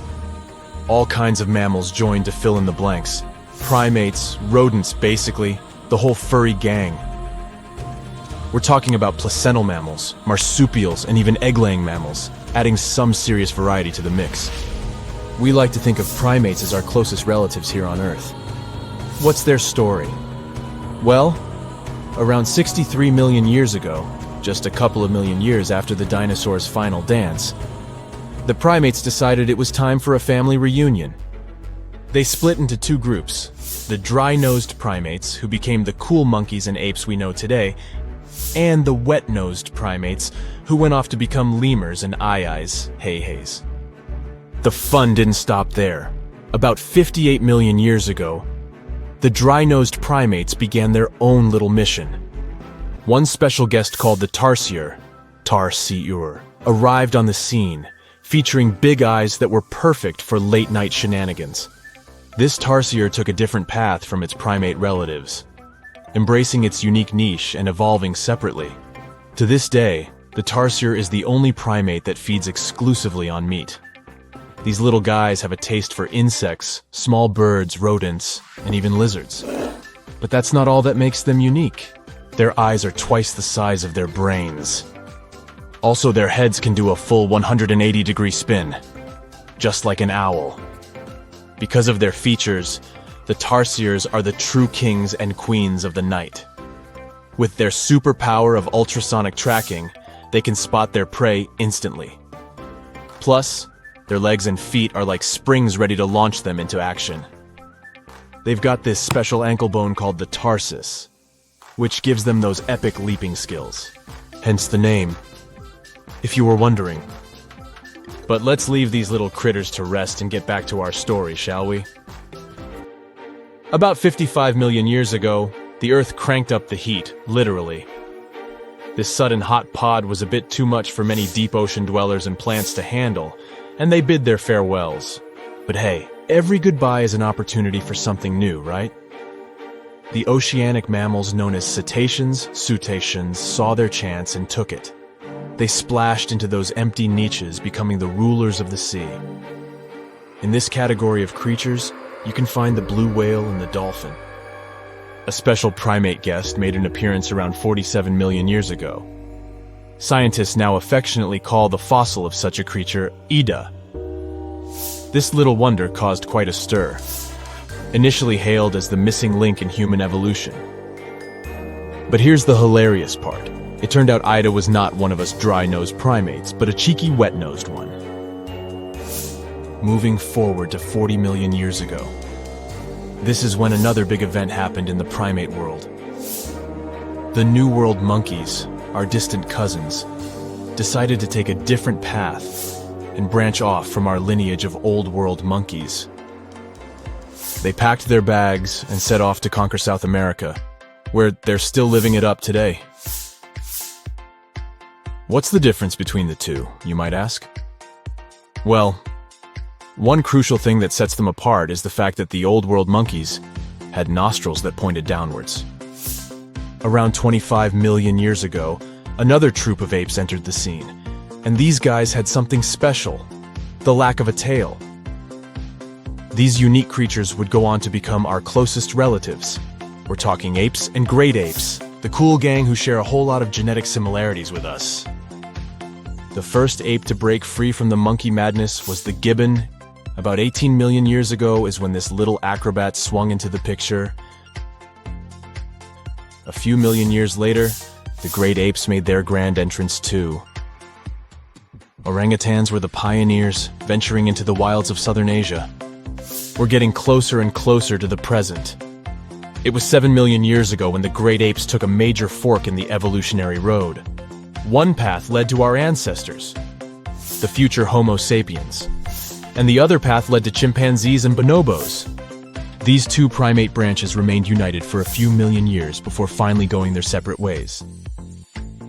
All kinds of mammals joined to fill in the blanks. Primates, rodents, basically, the whole furry gang. We're talking about placental mammals, marsupials, and even egg-laying mammals, adding some serious variety to the mix. We like to think of primates as our closest relatives here on Earth. What's their story? Well, around 63 million years ago, just a couple of million years after the dinosaurs' final dance, the primates decided it was time for a family reunion. They split into two groups, the dry-nosed primates, who became the cool monkeys and apes we know today, and the wet-nosed primates, who went off to become lemurs and aye-ayes, hey-hays. The fun didn't stop there. About 58 million years ago, the dry-nosed primates began their own little mission. One special guest called the tarsier, arrived on the scene, featuring big eyes that were perfect for late-night shenanigans. This tarsier took a different path from its primate relatives, embracing its unique niche and evolving separately. To this day, the tarsier is the only primate that feeds exclusively on meat. These little guys have a taste for insects, small birds, rodents, and even lizards. But that's not all that makes them unique. Their eyes are twice the size of their brains. Also, their heads can do a full 180-degree spin, just like an owl. Because of their features, the tarsiers are the true kings and queens of the night. With their superpower of ultrasonic tracking, they can spot their prey instantly. Plus, their legs and feet are like springs ready to launch them into action. They've got this special ankle bone called the tarsus, which gives them those epic leaping skills. Hence the name, if you were wondering. But let's leave these little critters to rest and get back to our story, shall we? About 55 million years ago, the Earth cranked up the heat, literally. This sudden hot pod was a bit too much for many deep ocean dwellers and plants to handle, and they bid their farewells. But hey, every goodbye is an opportunity for something new, right? The oceanic mammals known as cetaceans, saw their chance and took it. They splashed into those empty niches, becoming the rulers of the sea. In this category of creatures, you can find the blue whale and the dolphin. A special primate guest made an appearance around 47 million years ago. Scientists now affectionately call the fossil of such a creature Ida. This little wonder caused quite a stir, initially hailed as the missing link in human evolution. But here's the hilarious part. It turned out Ida was not one of us dry-nosed primates, but a cheeky wet-nosed one. Moving forward to 40 million years ago. This is when another big event happened in the primate world. The New World monkeys, our distant cousins, decided to take a different path and branch off from our lineage of Old World monkeys. They packed their bags and set off to conquer South America, where they're still living it up today. What's the difference between the two, you might ask? Well, one crucial thing that sets them apart is the fact that the Old World monkeys had nostrils that pointed downwards. Around 25 million years ago, another troop of apes entered the scene, and these guys had something special, the lack of a tail. These unique creatures would go on to become our closest relatives. We're talking apes and great apes, the cool gang who share a whole lot of genetic similarities with us. The first ape to break free from the monkey madness was the gibbon. About 18 million years ago is when this little acrobat swung into the picture. A few million years later, the great apes made their grand entrance too. Orangutans were the pioneers, venturing into the wilds of southern Asia. We're getting closer and closer to the present. It was 7 million years ago when the great apes took a major fork in the evolutionary road. One path led to our ancestors, the future Homo sapiens, and the other path led to chimpanzees and bonobos. These two primate branches remained united for a few million years before finally going their separate ways.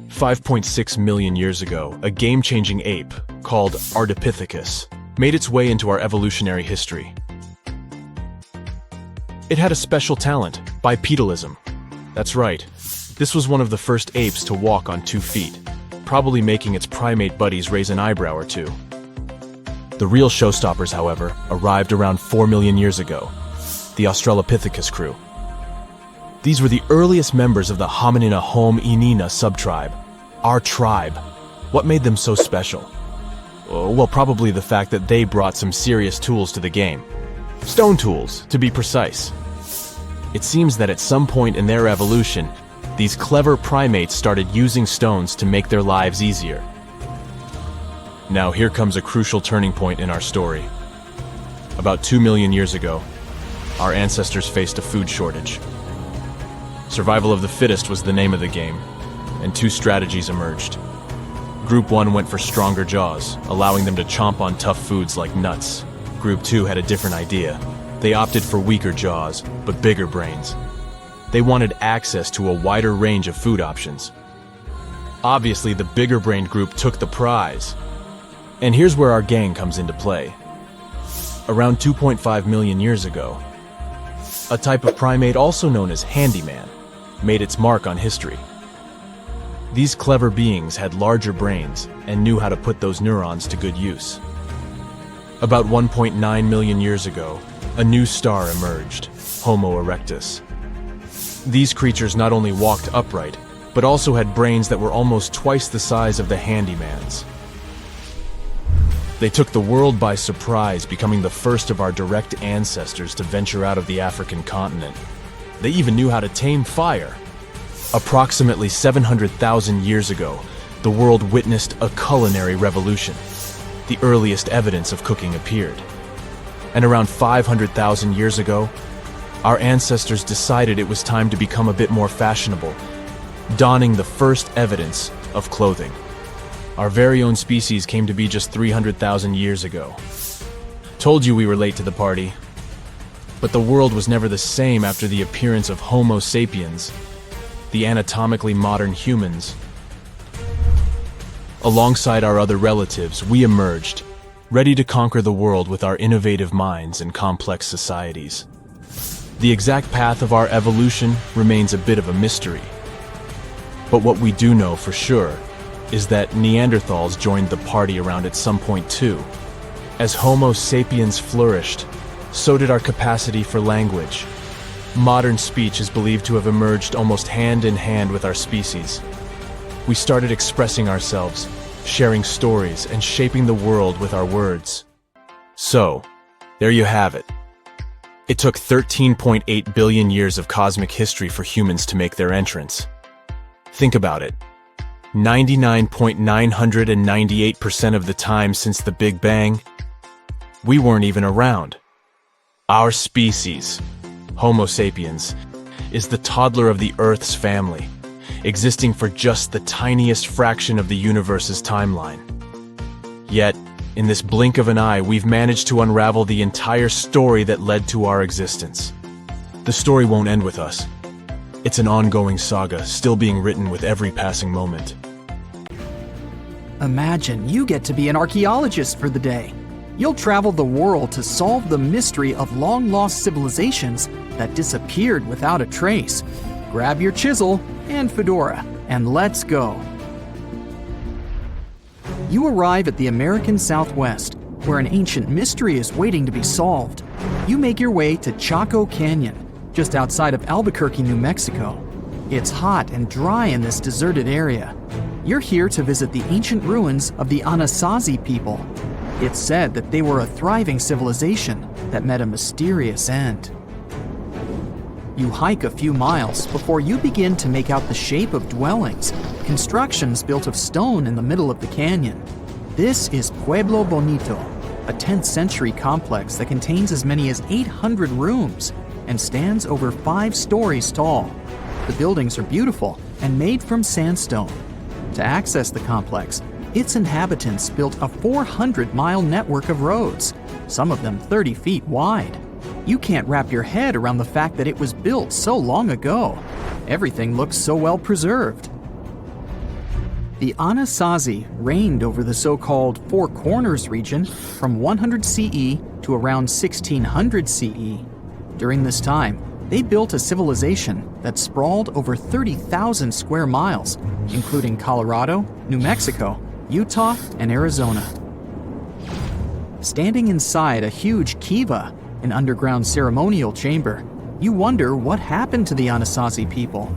5.6 million years ago, a game-changing ape, called Ardipithecus, made its way into our evolutionary history. It had a special talent, bipedalism. That's right, this was one of the first apes to walk on 2 feet, probably making its primate buddies raise an eyebrow or two. The real showstoppers, however, arrived around 4 million years ago, the Australopithecus crew. These were the earliest members of the Hominina hominina subtribe, our tribe. What made them so special? Well, probably the fact that they brought some serious tools to the game. Stone tools, to be precise. It seems that at some point in their evolution, these clever primates started using stones to make their lives easier. Now here comes a crucial turning point in our story. About 2 million years ago, our ancestors faced a food shortage. Survival of the fittest was the name of the game, and 2 strategies emerged. Group 1 went for stronger jaws, allowing them to chomp on tough foods like nuts. Group 2 had a different idea. They opted for weaker jaws, but bigger brains. They wanted access to a wider range of food options. Obviously, the bigger-brained group took the prize. And here's where our gang comes into play. Around 2.5 million years ago, a type of primate also known as handyman made its mark on history. These clever beings had larger brains and knew how to put those neurons to good use. About 1.9 million years ago, a new star emerged, Homo erectus. These creatures not only walked upright, but also had brains that were almost twice the size of the handyman's. They took the world by surprise, becoming the first of our direct ancestors to venture out of the African continent. They even knew how to tame fire. Approximately 700,000 years ago, the world witnessed a culinary revolution. The earliest evidence of cooking appeared. And around 500,000 years ago, our ancestors decided it was time to become a bit more fashionable, donning the first evidence of clothing. Our very own species came to be just 300,000 years ago. Told you we were late to the party. But the world was never the same after the appearance of Homo sapiens, the anatomically modern humans. Alongside our other relatives, we emerged, ready to conquer the world with our innovative minds and complex societies. The exact path of our evolution remains a bit of a mystery. But what we do know for sure is that Neanderthals joined the party around at some point too. As Homo sapiens flourished, so did our capacity for language. Modern speech is believed to have emerged almost hand in hand with our species. We started expressing ourselves, sharing stories, and shaping the world with our words. So, there you have it. It took 13.8 billion years of cosmic history for humans to make their entrance. Think about it. 99.998% of the time since the Big Bang, we weren't even around. Our species, Homo sapiens, is the toddler of the Earth's family, existing for just the tiniest fraction of the universe's timeline. Yet, in this blink of an eye, we've managed to unravel the entire story that led to our existence. The story won't end with us. It's an ongoing saga, still being written with every passing moment. Imagine you get to be an archaeologist for the day. You'll travel the world to solve the mystery of long-lost civilizations that disappeared without a trace. Grab your chisel and fedora, and let's go. You arrive at the American Southwest, where an ancient mystery is waiting to be solved. You make your way to Chaco Canyon, just outside of Albuquerque, New Mexico. It's hot and dry in this deserted area. You're here to visit the ancient ruins of the Anasazi people. It's said that they were a thriving civilization that met a mysterious end. You hike a few miles before you begin to make out the shape of dwellings, constructions built of stone in the middle of the canyon. This is Pueblo Bonito, a 10th century complex that contains as many as 800 rooms and stands over 5 stories tall. The buildings are beautiful and made from sandstone. To access the complex, its inhabitants built a 400-mile network of roads, some of them 30 feet wide. You can't wrap your head around the fact that it was built so long ago. Everything looks so well preserved. The Anasazi reigned over the so-called Four Corners region from 100 CE to around 1600 CE. During this time, they built a civilization that sprawled over 30,000 square miles, including Colorado, New Mexico, Utah, and Arizona. Standing inside a huge kiva, an underground ceremonial chamber, you wonder what happened to the Anasazi people.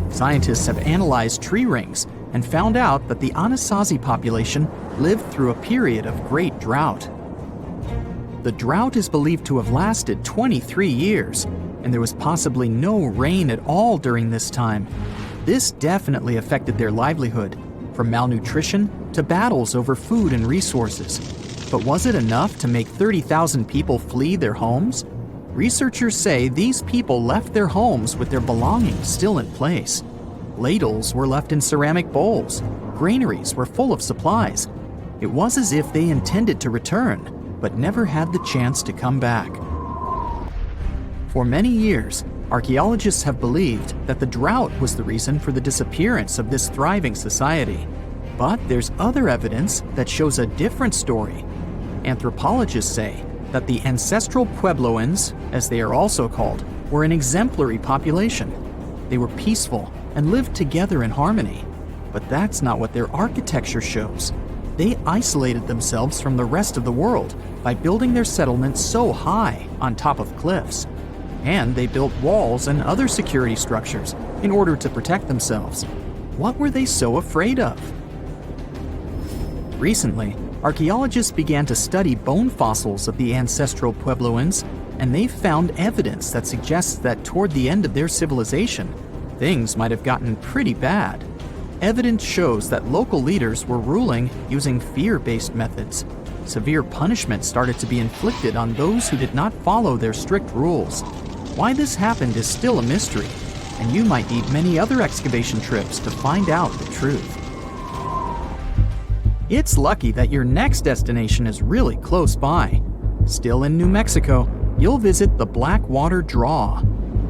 Scientists have analyzed tree rings and found out that the Anasazi population lived through a period of great drought. The drought is believed to have lasted 23 years, and there was possibly no rain at all during this time. This definitely affected their livelihood, from malnutrition to battles over food and resources. But was it enough to make 30,000 people flee their homes? Researchers say these people left their homes with their belongings still in place. Ladles were left in ceramic bowls. Granaries were full of supplies. It was as if they intended to return, but never had the chance to come back. For many years, archaeologists have believed that the drought was the reason for the disappearance of this thriving society. But there's other evidence that shows a different story. Anthropologists say that the ancestral Puebloans, as they are also called, were an exemplary population. They were peaceful and lived together in harmony. But that's not what their architecture shows. They isolated themselves from the rest of the world by building their settlements so high on top of cliffs. And they built walls and other security structures in order to protect themselves. What were they so afraid of? Recently, archaeologists began to study bone fossils of the ancestral Puebloans, and they found evidence that suggests that toward the end of their civilization, things might have gotten pretty bad. Evidence shows that local leaders were ruling using fear-based methods. Severe punishment started to be inflicted on those who did not follow their strict rules. Why this happened is still a mystery, and you might need many other excavation trips to find out the truth. It's lucky that your next destination is really close by. Still in New Mexico, you'll visit the Blackwater Draw.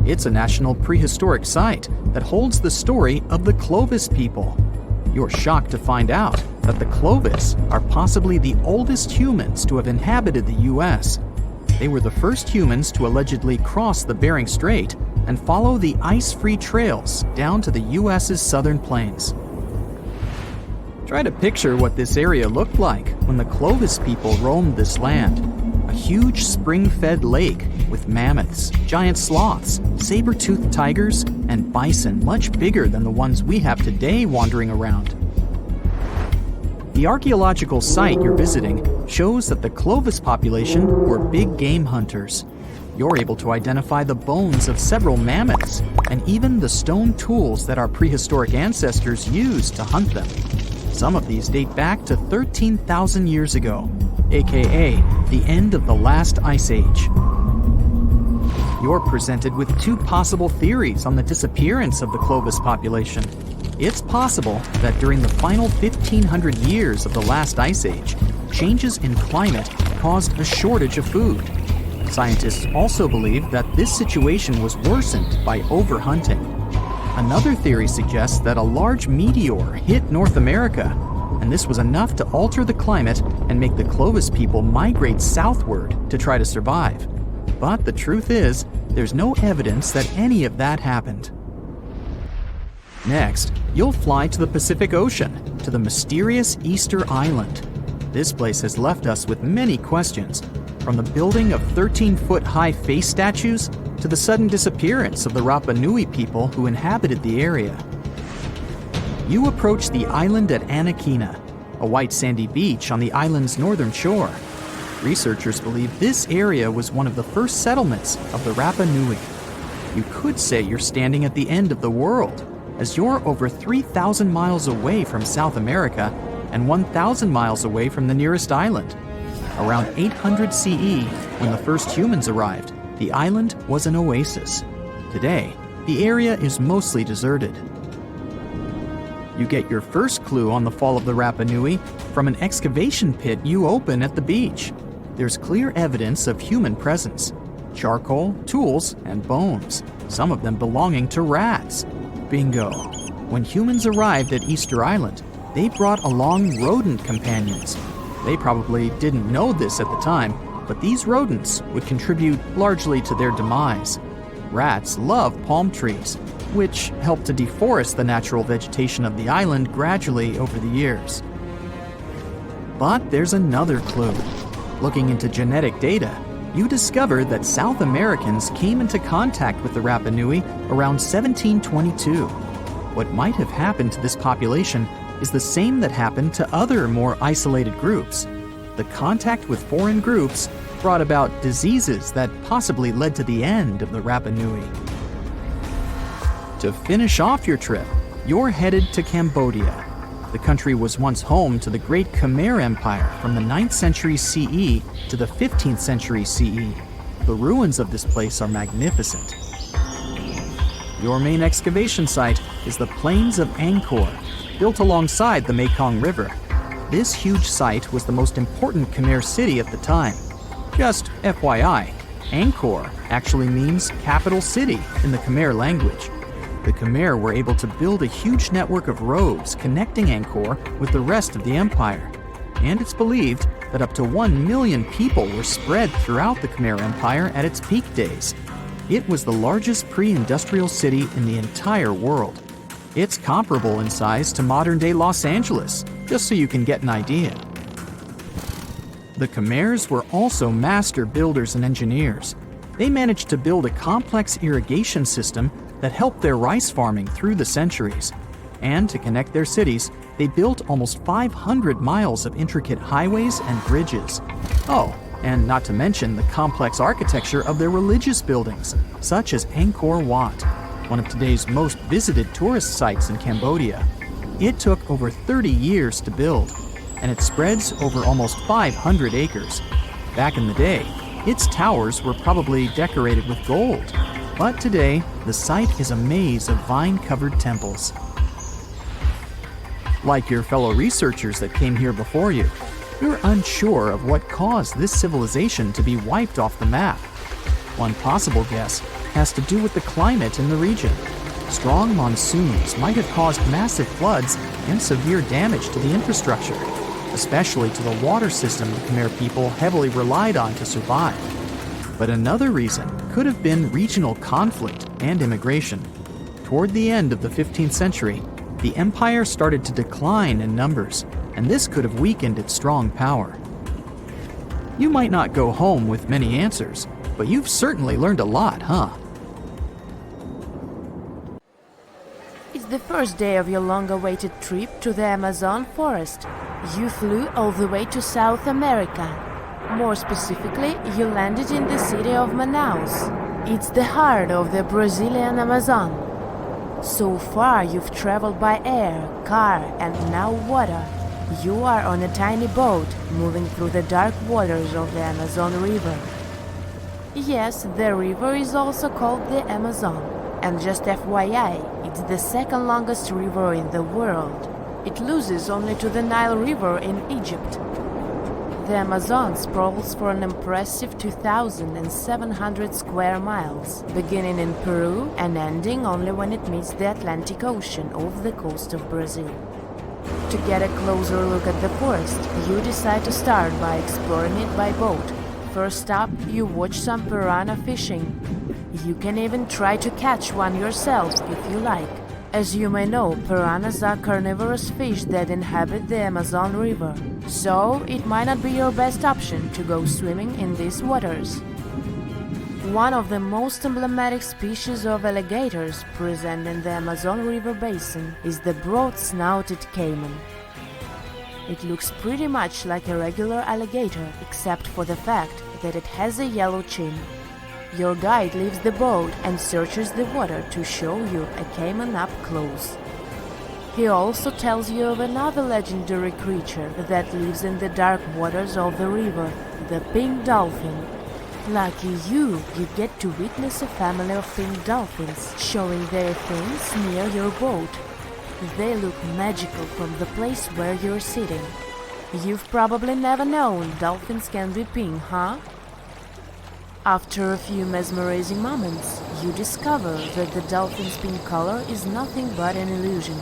It's a national prehistoric site that holds the story of the Clovis people. You're shocked to find out that the Clovis are possibly the oldest humans to have inhabited the U.S. They were the first humans to allegedly cross the Bering Strait and follow the ice-free trails down to the U.S.'s southern plains. Try to picture what this area looked like when the Clovis people roamed this land. A huge spring-fed lake with mammoths, giant sloths, saber-toothed tigers, and bison much bigger than the ones we have today wandering around. The archaeological site you're visiting shows that the Clovis population were big game hunters. You're able to identify the bones of several mammoths and even the stone tools that our prehistoric ancestors used to hunt them. Some of these date back to 13,000 years ago, aka the end of the last ice age. You're presented with two possible theories on the disappearance of the Clovis population. It's possible that during the final 1,500 years of the last ice age, changes in climate caused a shortage of food. Scientists also believe that this situation was worsened by overhunting. Another theory suggests that a large meteor hit North America, and this was enough to alter the climate and make the Clovis people migrate southward to try to survive. But the truth is, there's no evidence that any of that happened. Next, you'll fly to the Pacific Ocean, to the mysterious Easter Island. This place has left us with many questions, from the building of 13-foot-high face statues to the sudden disappearance of the Rapa Nui people who inhabited the area. You approach the island at Anakina, a white sandy beach on the island's northern shore. Researchers believe this area was one of the first settlements of the Rapa Nui. You could say you're standing at the end of the world, as you're over 3,000 miles away from South America and 1,000 miles away from the nearest island. Around 800 CE, when the first humans arrived, the island was an oasis. Today, the area is mostly deserted. You get your first clue on the fall of the Rapa Nui from an excavation pit you open at the beach. There's clear evidence of human presence. charcoal, tools, and bones, some of them belonging to rats. Bingo. When humans arrived at Easter Island, they brought along rodent companions. They probably didn't know this at the time, but these rodents would contribute largely to their demise. Rats love palm trees, which helped to deforest the natural vegetation of the island gradually over the years. But there's another clue. Looking into genetic data, you discover that South Americans came into contact with the Rapa Nui around 1722. What might have happened to this population is the same that happened to other more isolated groups. The contact with foreign groups brought about diseases that possibly led to the end of the Rapa Nui. To finish off your trip, you're headed to Cambodia. The country was once home to the great Khmer Empire from the 9th century CE to the 15th century CE. The ruins of this place are magnificent. Your main excavation site is the Plains of Angkor, built alongside the Mekong River. This huge site was the most important Khmer city at the time. Just FYI, Angkor actually means capital city in the Khmer language. The Khmer were able to build a huge network of roads connecting Angkor with the rest of the empire. And it's believed that up to 1 million people were spread throughout the Khmer Empire at its peak days. It was the largest pre-industrial city in the entire world. It's comparable in size to modern-day Los Angeles, just so you can get an idea. The Khmers were also master builders and engineers. They managed to build a complex irrigation system that helped their rice farming through the centuries. And to connect their cities, they built almost 500 miles of intricate highways and bridges. Oh, and not to mention the complex architecture of their religious buildings, such as Angkor Wat, one of today's most visited tourist sites in Cambodia. It took over 30 years to build, and it spreads over almost 500 acres. Back in the day, its towers were probably decorated with gold. But today, the site is a maze of vine-covered temples. Like your fellow researchers that came here before you, you're unsure of what caused this civilization to be wiped off the map. One possible guess has to do with the climate in the region. Strong monsoons might have caused massive floods and severe damage to the infrastructure, especially to the water system the Khmer people heavily relied on to survive. But another reason could have been regional conflict and immigration. Toward the end of the 15th century, the empire started to decline in numbers, and this could have weakened its strong power. You might not go home with many answers, but you've certainly learned a lot, huh? It's the first day of your long-awaited trip to the Amazon forest. You flew all the way to South America. More specifically, you landed in the city of Manaus. It's the heart of the Brazilian Amazon. So far, you've traveled by air, car, and now water. You are on a tiny boat, moving through the dark waters of the Amazon River. Yes, the river is also called the Amazon. And just FYI, it's the second longest river in the world. It loses only to the Nile River in Egypt. The Amazon sprawls for an impressive 2,700 square miles, beginning in Peru and ending only when it meets the Atlantic Ocean off the coast of Brazil. To get a closer look at the forest, you decide to start by exploring it by boat. First up, you watch some piranha fishing. You can even try to catch one yourself if you like. As you may know, piranhas are carnivorous fish that inhabit the Amazon River, so it might not be your best option to go swimming in these waters. One of the most emblematic species of alligators present in the Amazon River basin is the broad-snouted caiman. It looks pretty much like a regular alligator, except for the fact that it has a yellow chin. Your guide leaves the boat and searches the water to show you a caiman up close. He also tells you of another legendary creature that lives in the dark waters of the river, the pink dolphin. Lucky you get to witness a family of pink dolphins showing their fins near your boat. They look magical from the place where you're sitting. You've probably never known dolphins can be pink, huh? After a few mesmerizing moments, you discover that the dolphin's pink color is nothing but an illusion.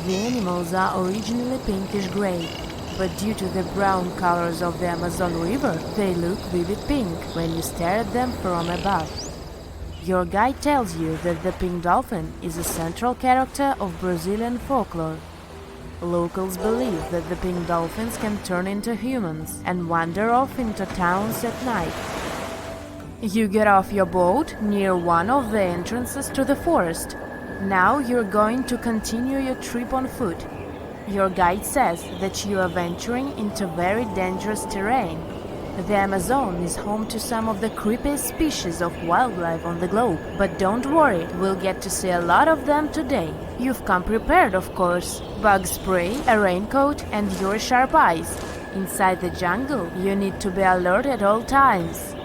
The animals are originally pinkish-gray, but due to the brown colors of the Amazon River, they look vivid pink when you stare at them from above. Your guide tells you that the pink dolphin is a central character of Brazilian folklore. Locals believe that the pink dolphins can turn into humans and wander off into towns at night. You get off your boat near one of the entrances to the forest. Now you're going to continue your trip on foot. Your guide says that you are venturing into very dangerous terrain. The Amazon is home to some of the creepiest species of wildlife on the globe, but don't worry, we'll get to see a lot of them today. You've come prepared, of course. Bug spray, a raincoat, and your sharp eyes. Inside the jungle, you need to be alert at all times.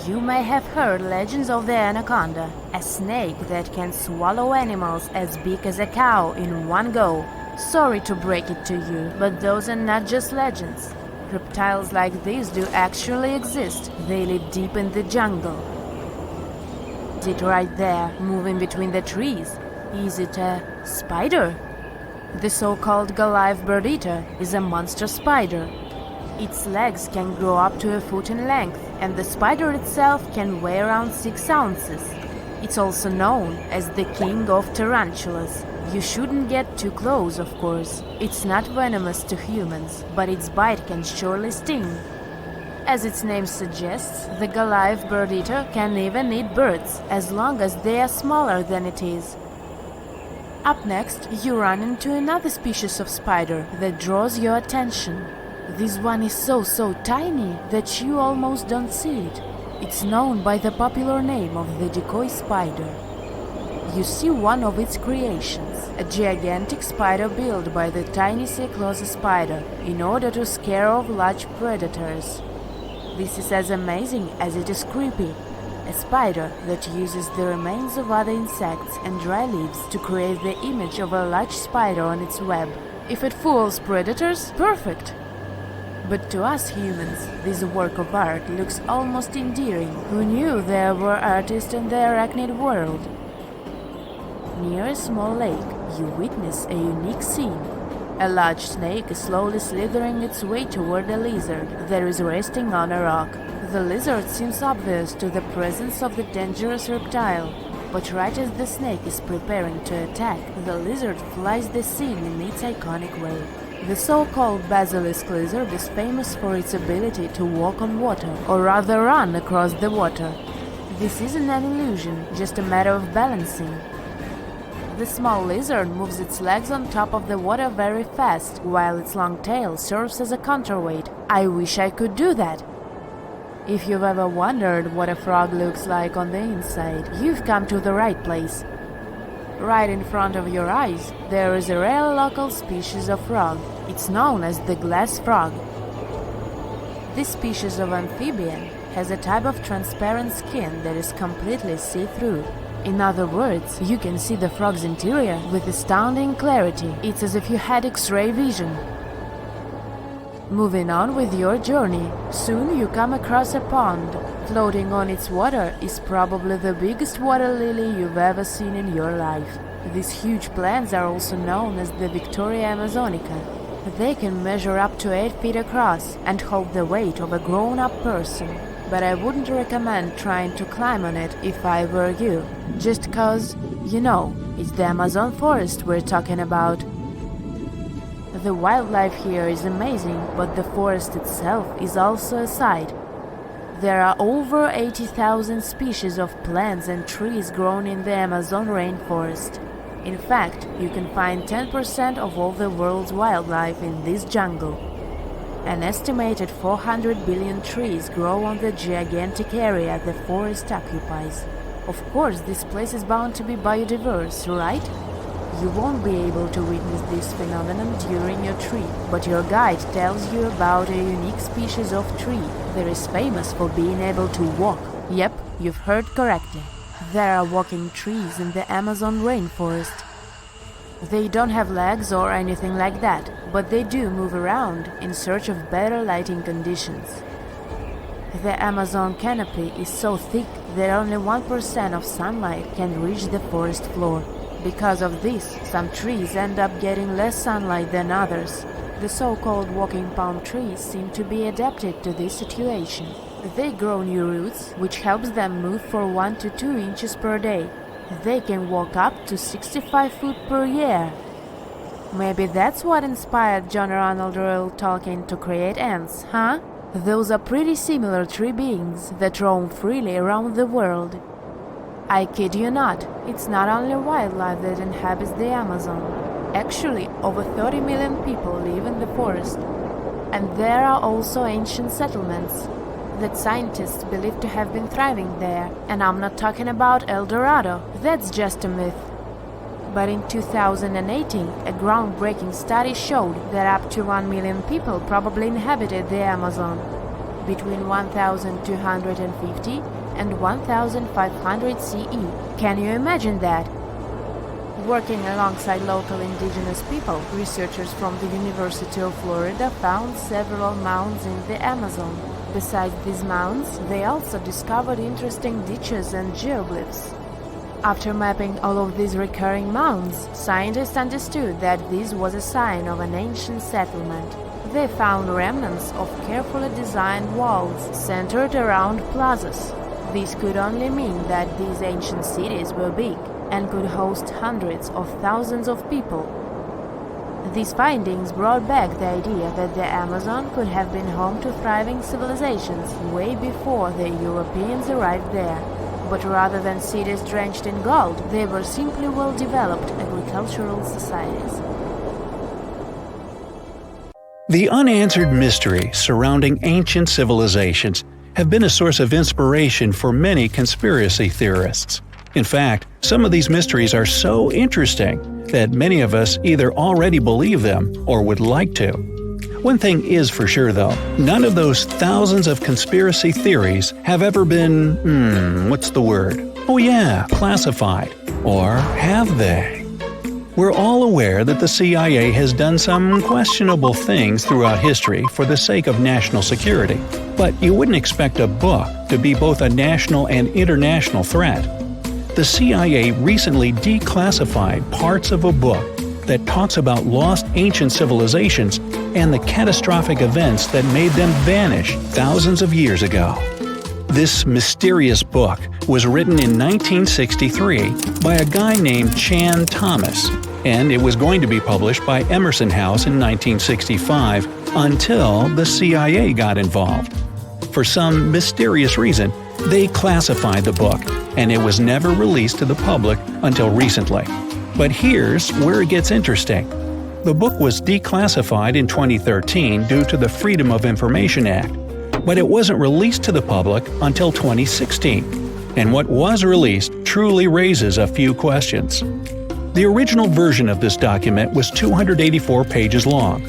You may have heard legends of the anaconda, a snake that can swallow animals as big as a cow in one go. Sorry to break it to you, but those are not just legends. Reptiles like these do actually exist. They live deep in the jungle. Is it right there, moving between the trees? Is it a spider? The so-called Goliath bird-eater is a monster spider. Its legs can grow up to a foot in length, and the spider itself can weigh around 6 ounces. It's also known as the king of tarantulas. You shouldn't get too close, of course. It's not venomous to humans, but its bite can surely sting. As its name suggests, the Goliath bird-eater can even eat birds, as long as they are smaller than it is. Up next, you run into another species of spider that draws your attention. This one is so tiny that you almost don't see it. It's known by the popular name of the decoy spider. You see one of its creations, a gigantic spider built by the Thonis-Heracleion spider in order to scare off large predators. This is as amazing as it is creepy. A spider that uses the remains of other insects and dry leaves to create the image of a large spider on its web. If it fools predators, perfect! But to us humans, this work of art looks almost endearing. Who knew there were artists in the arachnid world? Near a small lake, you witness a unique scene. A large snake is slowly slithering its way toward a lizard that is resting on a rock. The lizard seems obvious to the presence of the dangerous reptile, but right as the snake is preparing to attack, the lizard flies the scene in its iconic way. The so-called basilisk lizard is famous for its ability to walk on water, or rather run across the water. This isn't an illusion, just a matter of balancing. The small lizard moves its legs on top of the water very fast, while its long tail serves as a counterweight. I wish I could do that. If you've ever wondered what a frog looks like on the inside, you've come to the right place. Right in front of your eyes, there is a rare local species of frog. It's known as the glass frog. This species of amphibian has a type of transparent skin that is completely see-through. In other words, you can see the frog's interior with astounding clarity. It's as if you had X-ray vision. Moving on with your journey, soon you come across a pond. Floating on its water is probably the biggest water lily you've ever seen in your life. These huge plants are also known as the Victoria Amazonica. They can measure up to 8 feet across and hold the weight of a grown-up person. But I wouldn't recommend trying to climb on it if I were you, just cause, you know, it's the Amazon forest we're talking about. The wildlife here is amazing, but the forest itself is also a sight. There are over 80,000 species of plants and trees grown in the Amazon rainforest. In fact, you can find 10% of all the world's wildlife in this jungle. An estimated 400 billion trees grow on the gigantic area the forest occupies. Of course, this place is bound to be biodiverse, right? You won't be able to witness this phenomenon during your trip, but your guide tells you about a unique species of tree that is famous for being able to walk. Yep, you've heard correctly. There are walking trees in the Amazon rainforest. They don't have legs or anything like that, but they do move around in search of better lighting conditions. The Amazon canopy is so thick that only 1% of sunlight can reach the forest floor. Because of this, some trees end up getting less sunlight than others. The so-called walking palm trees seem to be adapted to this situation. They grow new roots, which helps them move for 1 to 2 inches per day. They can walk up to 65 feet per year. Maybe that's what inspired John Ronald Reuel Tolkien to create ants, huh? Those are pretty similar tree beings that roam freely around the world. I kid you not, it's not only wildlife that inhabits the Amazon. Actually, over 30 million people live in the forest. And there are also ancient settlements that scientists believe to have been thriving there. And I'm not talking about El Dorado, that's just a myth. But in 2018, a groundbreaking study showed that up to 1 million people probably inhabited the Amazon, between 1250 and 1500 CE. Can you imagine that? Working alongside local indigenous people, researchers from the University of Florida found several mounds in the Amazon. Besides these mounds, they also discovered interesting ditches and geoglyphs. After mapping all of these recurring mounds, scientists understood that this was a sign of an ancient settlement. They found remnants of carefully designed walls centered around plazas. This could only mean that these ancient cities were big and could host hundreds of thousands of people. These findings brought back the idea that the Amazon could have been home to thriving civilizations way before the Europeans arrived there. But rather than cities drenched in gold, they were simply well-developed agricultural societies. The unanswered mysteries surrounding ancient civilizations have been a source of inspiration for many conspiracy theorists. In fact, some of these mysteries are so interesting that many of us either already believe them or would like to. One thing is for sure though, none of those thousands of conspiracy theories have ever been, classified. Or have they? We're all aware that the CIA has done some questionable things throughout history for the sake of national security, but you wouldn't expect a book to be both a national and international threat. The CIA recently declassified parts of a book that talks about lost ancient civilizations and the catastrophic events that made them vanish thousands of years ago. This mysterious book was written in 1963 by a guy named Chan Thomas, and it was going to be published by Emerson House in 1965 until the CIA got involved. For some mysterious reason, they classified the book, and it was never released to the public until recently. But here's where it gets interesting. The book was declassified in 2013 due to the Freedom of Information Act, but it wasn't released to the public until 2016. And what was released truly raises a few questions. The original version of this document was 284 pages long,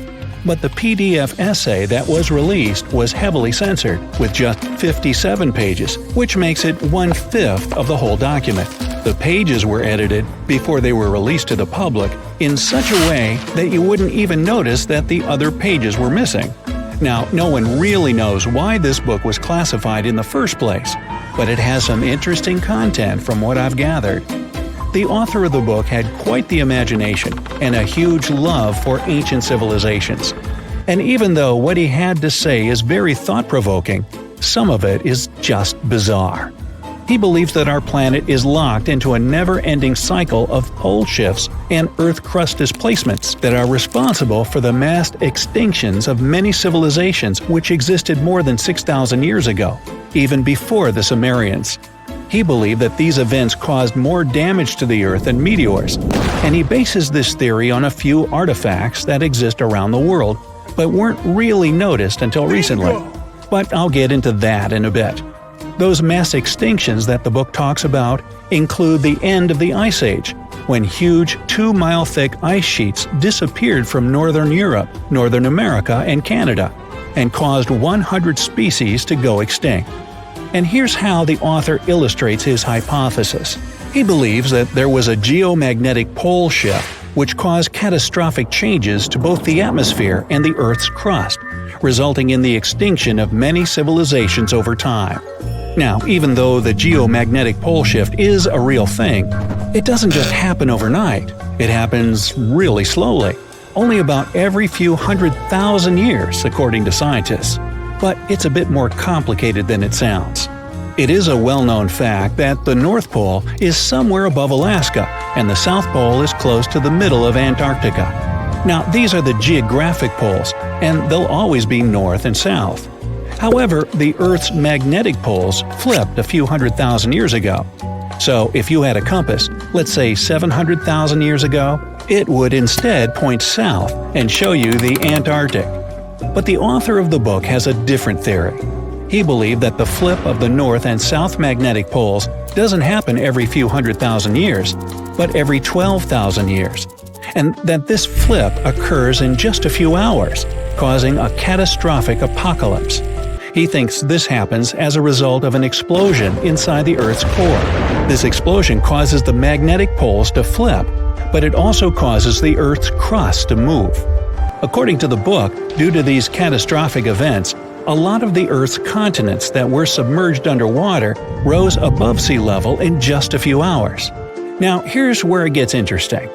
but the PDF essay that was released was heavily censored, with just 57 pages, which makes it 1/5 of the whole document. The pages were edited before they were released to the public in such a way that you wouldn't even notice that the other pages were missing. Now, no one really knows why this book was classified in the first place, but it has some interesting content from what I've gathered. The author of the book had quite the imagination and a huge love for ancient civilizations. And even though what he had to say is very thought-provoking, some of it is just bizarre. He believes that our planet is locked into a never-ending cycle of pole shifts and Earth crust displacements that are responsible for the mass extinctions of many civilizations which existed more than 6,000 years ago, even before the Sumerians. He believed that these events caused more damage to the Earth than meteors, and he bases this theory on a few artifacts that exist around the world, but weren't really noticed until recently. But I'll get into that in a bit. Those mass extinctions that the book talks about include the end of the Ice Age, when huge 2-mile-thick ice sheets disappeared from northern Europe, Northern America, and Canada, and caused 100 species to go extinct. And here's how the author illustrates his hypothesis. He believes that there was a geomagnetic pole shift which cause catastrophic changes to both the atmosphere and the Earth's crust, resulting in the extinction of many civilizations over time. Now, even though the geomagnetic pole shift is a real thing, it doesn't just happen overnight. It happens really slowly, only about every few 100,000 years, according to scientists. But it's a bit more complicated than it sounds. It is a well-known fact that the North Pole is somewhere above Alaska, and the South Pole is close to the middle of Antarctica. Now, these are the geographic poles, and they'll always be north and south. However, the Earth's magnetic poles flipped a few 100,000 years ago. So if you had a compass, let's say 700,000 years ago, it would instead point south and show you the Antarctic. But the author of the book has a different theory. He believed that the flip of the north and south magnetic poles doesn't happen every few 100,000 years, but every 12,000 years, and that this flip occurs in just a few hours, causing a catastrophic apocalypse. He thinks this happens as a result of an explosion inside the Earth's core. This explosion causes the magnetic poles to flip, but it also causes the Earth's crust to move. According to the book, due to these catastrophic events, a lot of the Earth's continents that were submerged underwater rose above sea level in just a few hours. Now, here's where it gets interesting.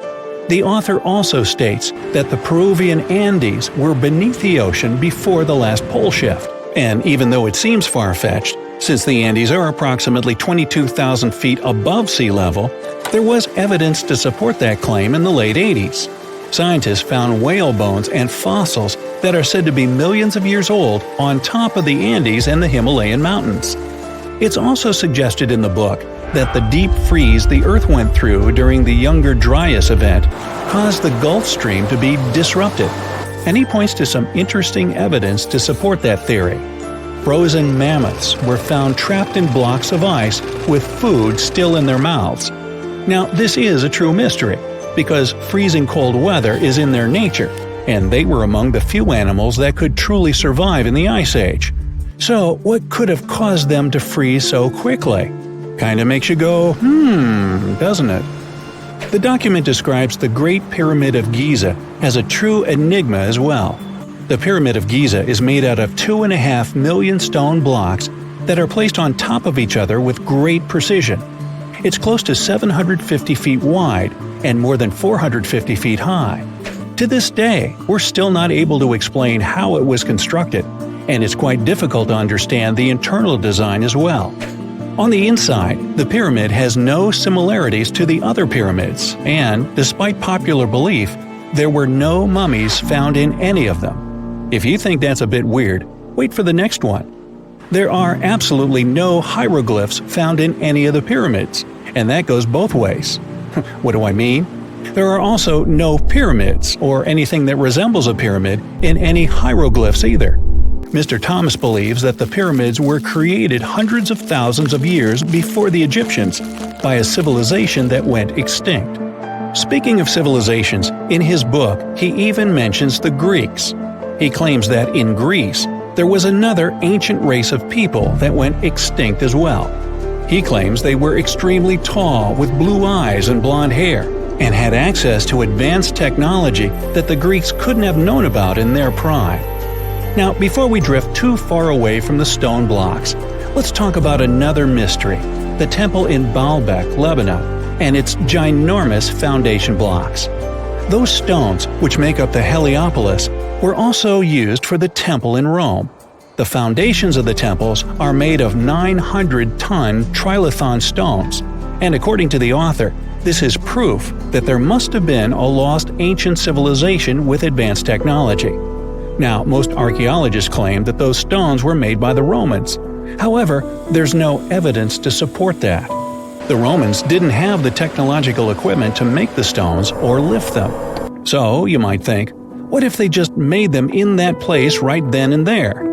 The author also states that the Peruvian Andes were beneath the ocean before the last pole shift. And even though it seems far-fetched, since the Andes are approximately 22,000 feet above sea level, there was evidence to support that claim in the late 80s. Scientists found whale bones and fossils that are said to be millions of years old on top of the Andes and the Himalayan mountains. It's also suggested in the book that the deep freeze the Earth went through during the Younger Dryas event caused the Gulf Stream to be disrupted. And he points to some interesting evidence to support that theory. Frozen mammoths were found trapped in blocks of ice with food still in their mouths. Now, this is a true mystery, because freezing cold weather is in their nature, and they were among the few animals that could truly survive in the Ice Age. So, what could have caused them to freeze so quickly? Kinda makes you go, doesn't it? The document describes the Great Pyramid of Giza as a true enigma as well. The Pyramid of Giza is made out of 2.5 million stone blocks that are placed on top of each other with great precision. It's close to 750 feet wide and more than 450 feet high. To this day, we're still not able to explain how it was constructed, and it's quite difficult to understand the internal design as well. On the inside, the pyramid has no similarities to the other pyramids, and, despite popular belief, there were no mummies found in any of them. If you think that's a bit weird, wait for the next one. There are absolutely no hieroglyphs found in any of the pyramids, and that goes both ways. What do I mean? There are also no pyramids, or anything that resembles a pyramid, in any hieroglyphs either. Mr. Thomas believes that the pyramids were created hundreds of thousands of years before the Egyptians by a civilization that went extinct. Speaking of civilizations, in his book he even mentions the Greeks. He claims that in Greece, there was another ancient race of people that went extinct as well. He claims they were extremely tall with blue eyes and blonde hair, and had access to advanced technology that the Greeks couldn't have known about in their prime. Now, before we drift too far away from the stone blocks, let's talk about another mystery, the temple in Baalbek, Lebanon, and its ginormous foundation blocks. Those stones, which make up the Heliopolis, were also used for the temple in Rome. The foundations of the temples are made of 900-ton trilithon stones, and according to the author, this is proof that there must have been a lost ancient civilization with advanced technology. Now, most archaeologists claim that those stones were made by the Romans. However, there's no evidence to support that. The Romans didn't have the technological equipment to make the stones or lift them. So, you might think, what if they just made them in that place right then and there?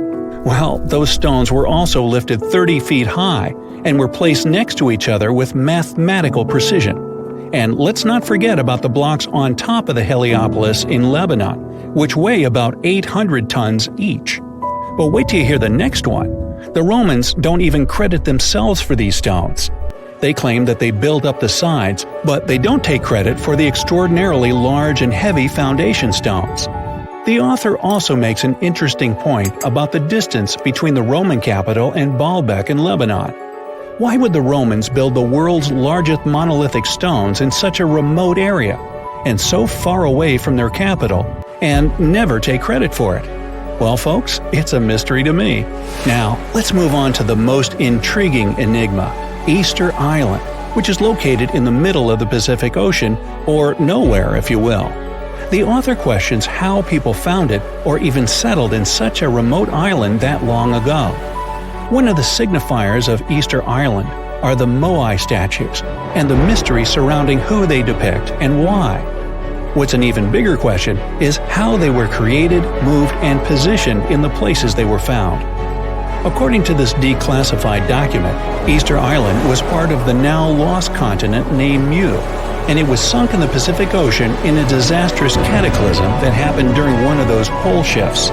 Well, those stones were also lifted 30 feet high and were placed next to each other with mathematical precision. And let's not forget about the blocks on top of the Heliopolis in Lebanon, which weigh about 800 tons each. But wait till you hear the next one. The Romans don't even credit themselves for these stones. They claim that they built up the sides, but they don't take credit for the extraordinarily large and heavy foundation stones. The author also makes an interesting point about the distance between the Roman capital and Baalbek in Lebanon. Why would the Romans build the world's largest monolithic stones in such a remote area, and so far away from their capital, and never take credit for it? Well, folks, it's a mystery to me. Now, let's move on to the most intriguing enigma, Easter Island, which is located in the middle of the Pacific Ocean, or nowhere if you will. The author questions how people found it or even settled in such a remote island that long ago. One of the signifiers of Easter Island are the Moai statues, and the mystery surrounding who they depict and why. What's an even bigger question is how they were created, moved, and positioned in the places they were found. According to this declassified document, Easter Island was part of the now lost continent named Mu, and it was sunk in the Pacific Ocean in a disastrous cataclysm that happened during one of those pole shifts.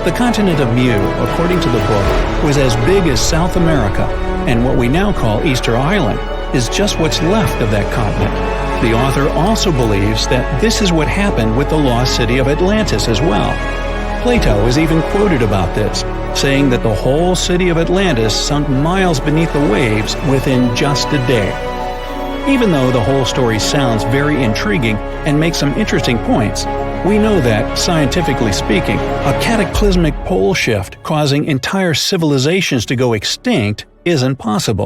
The continent of Mu, according to the book, was as big as South America, and what we now call Easter Island is just what's left of that continent. The author also believes that this is what happened with the lost city of Atlantis as well. Plato is even quoted about this, saying that the whole city of Atlantis sunk miles beneath the waves within just a day. Even though the whole story sounds very intriguing and makes some interesting points, we know that, scientifically speaking, a cataclysmic pole shift causing entire civilizations to go extinct isn't possible.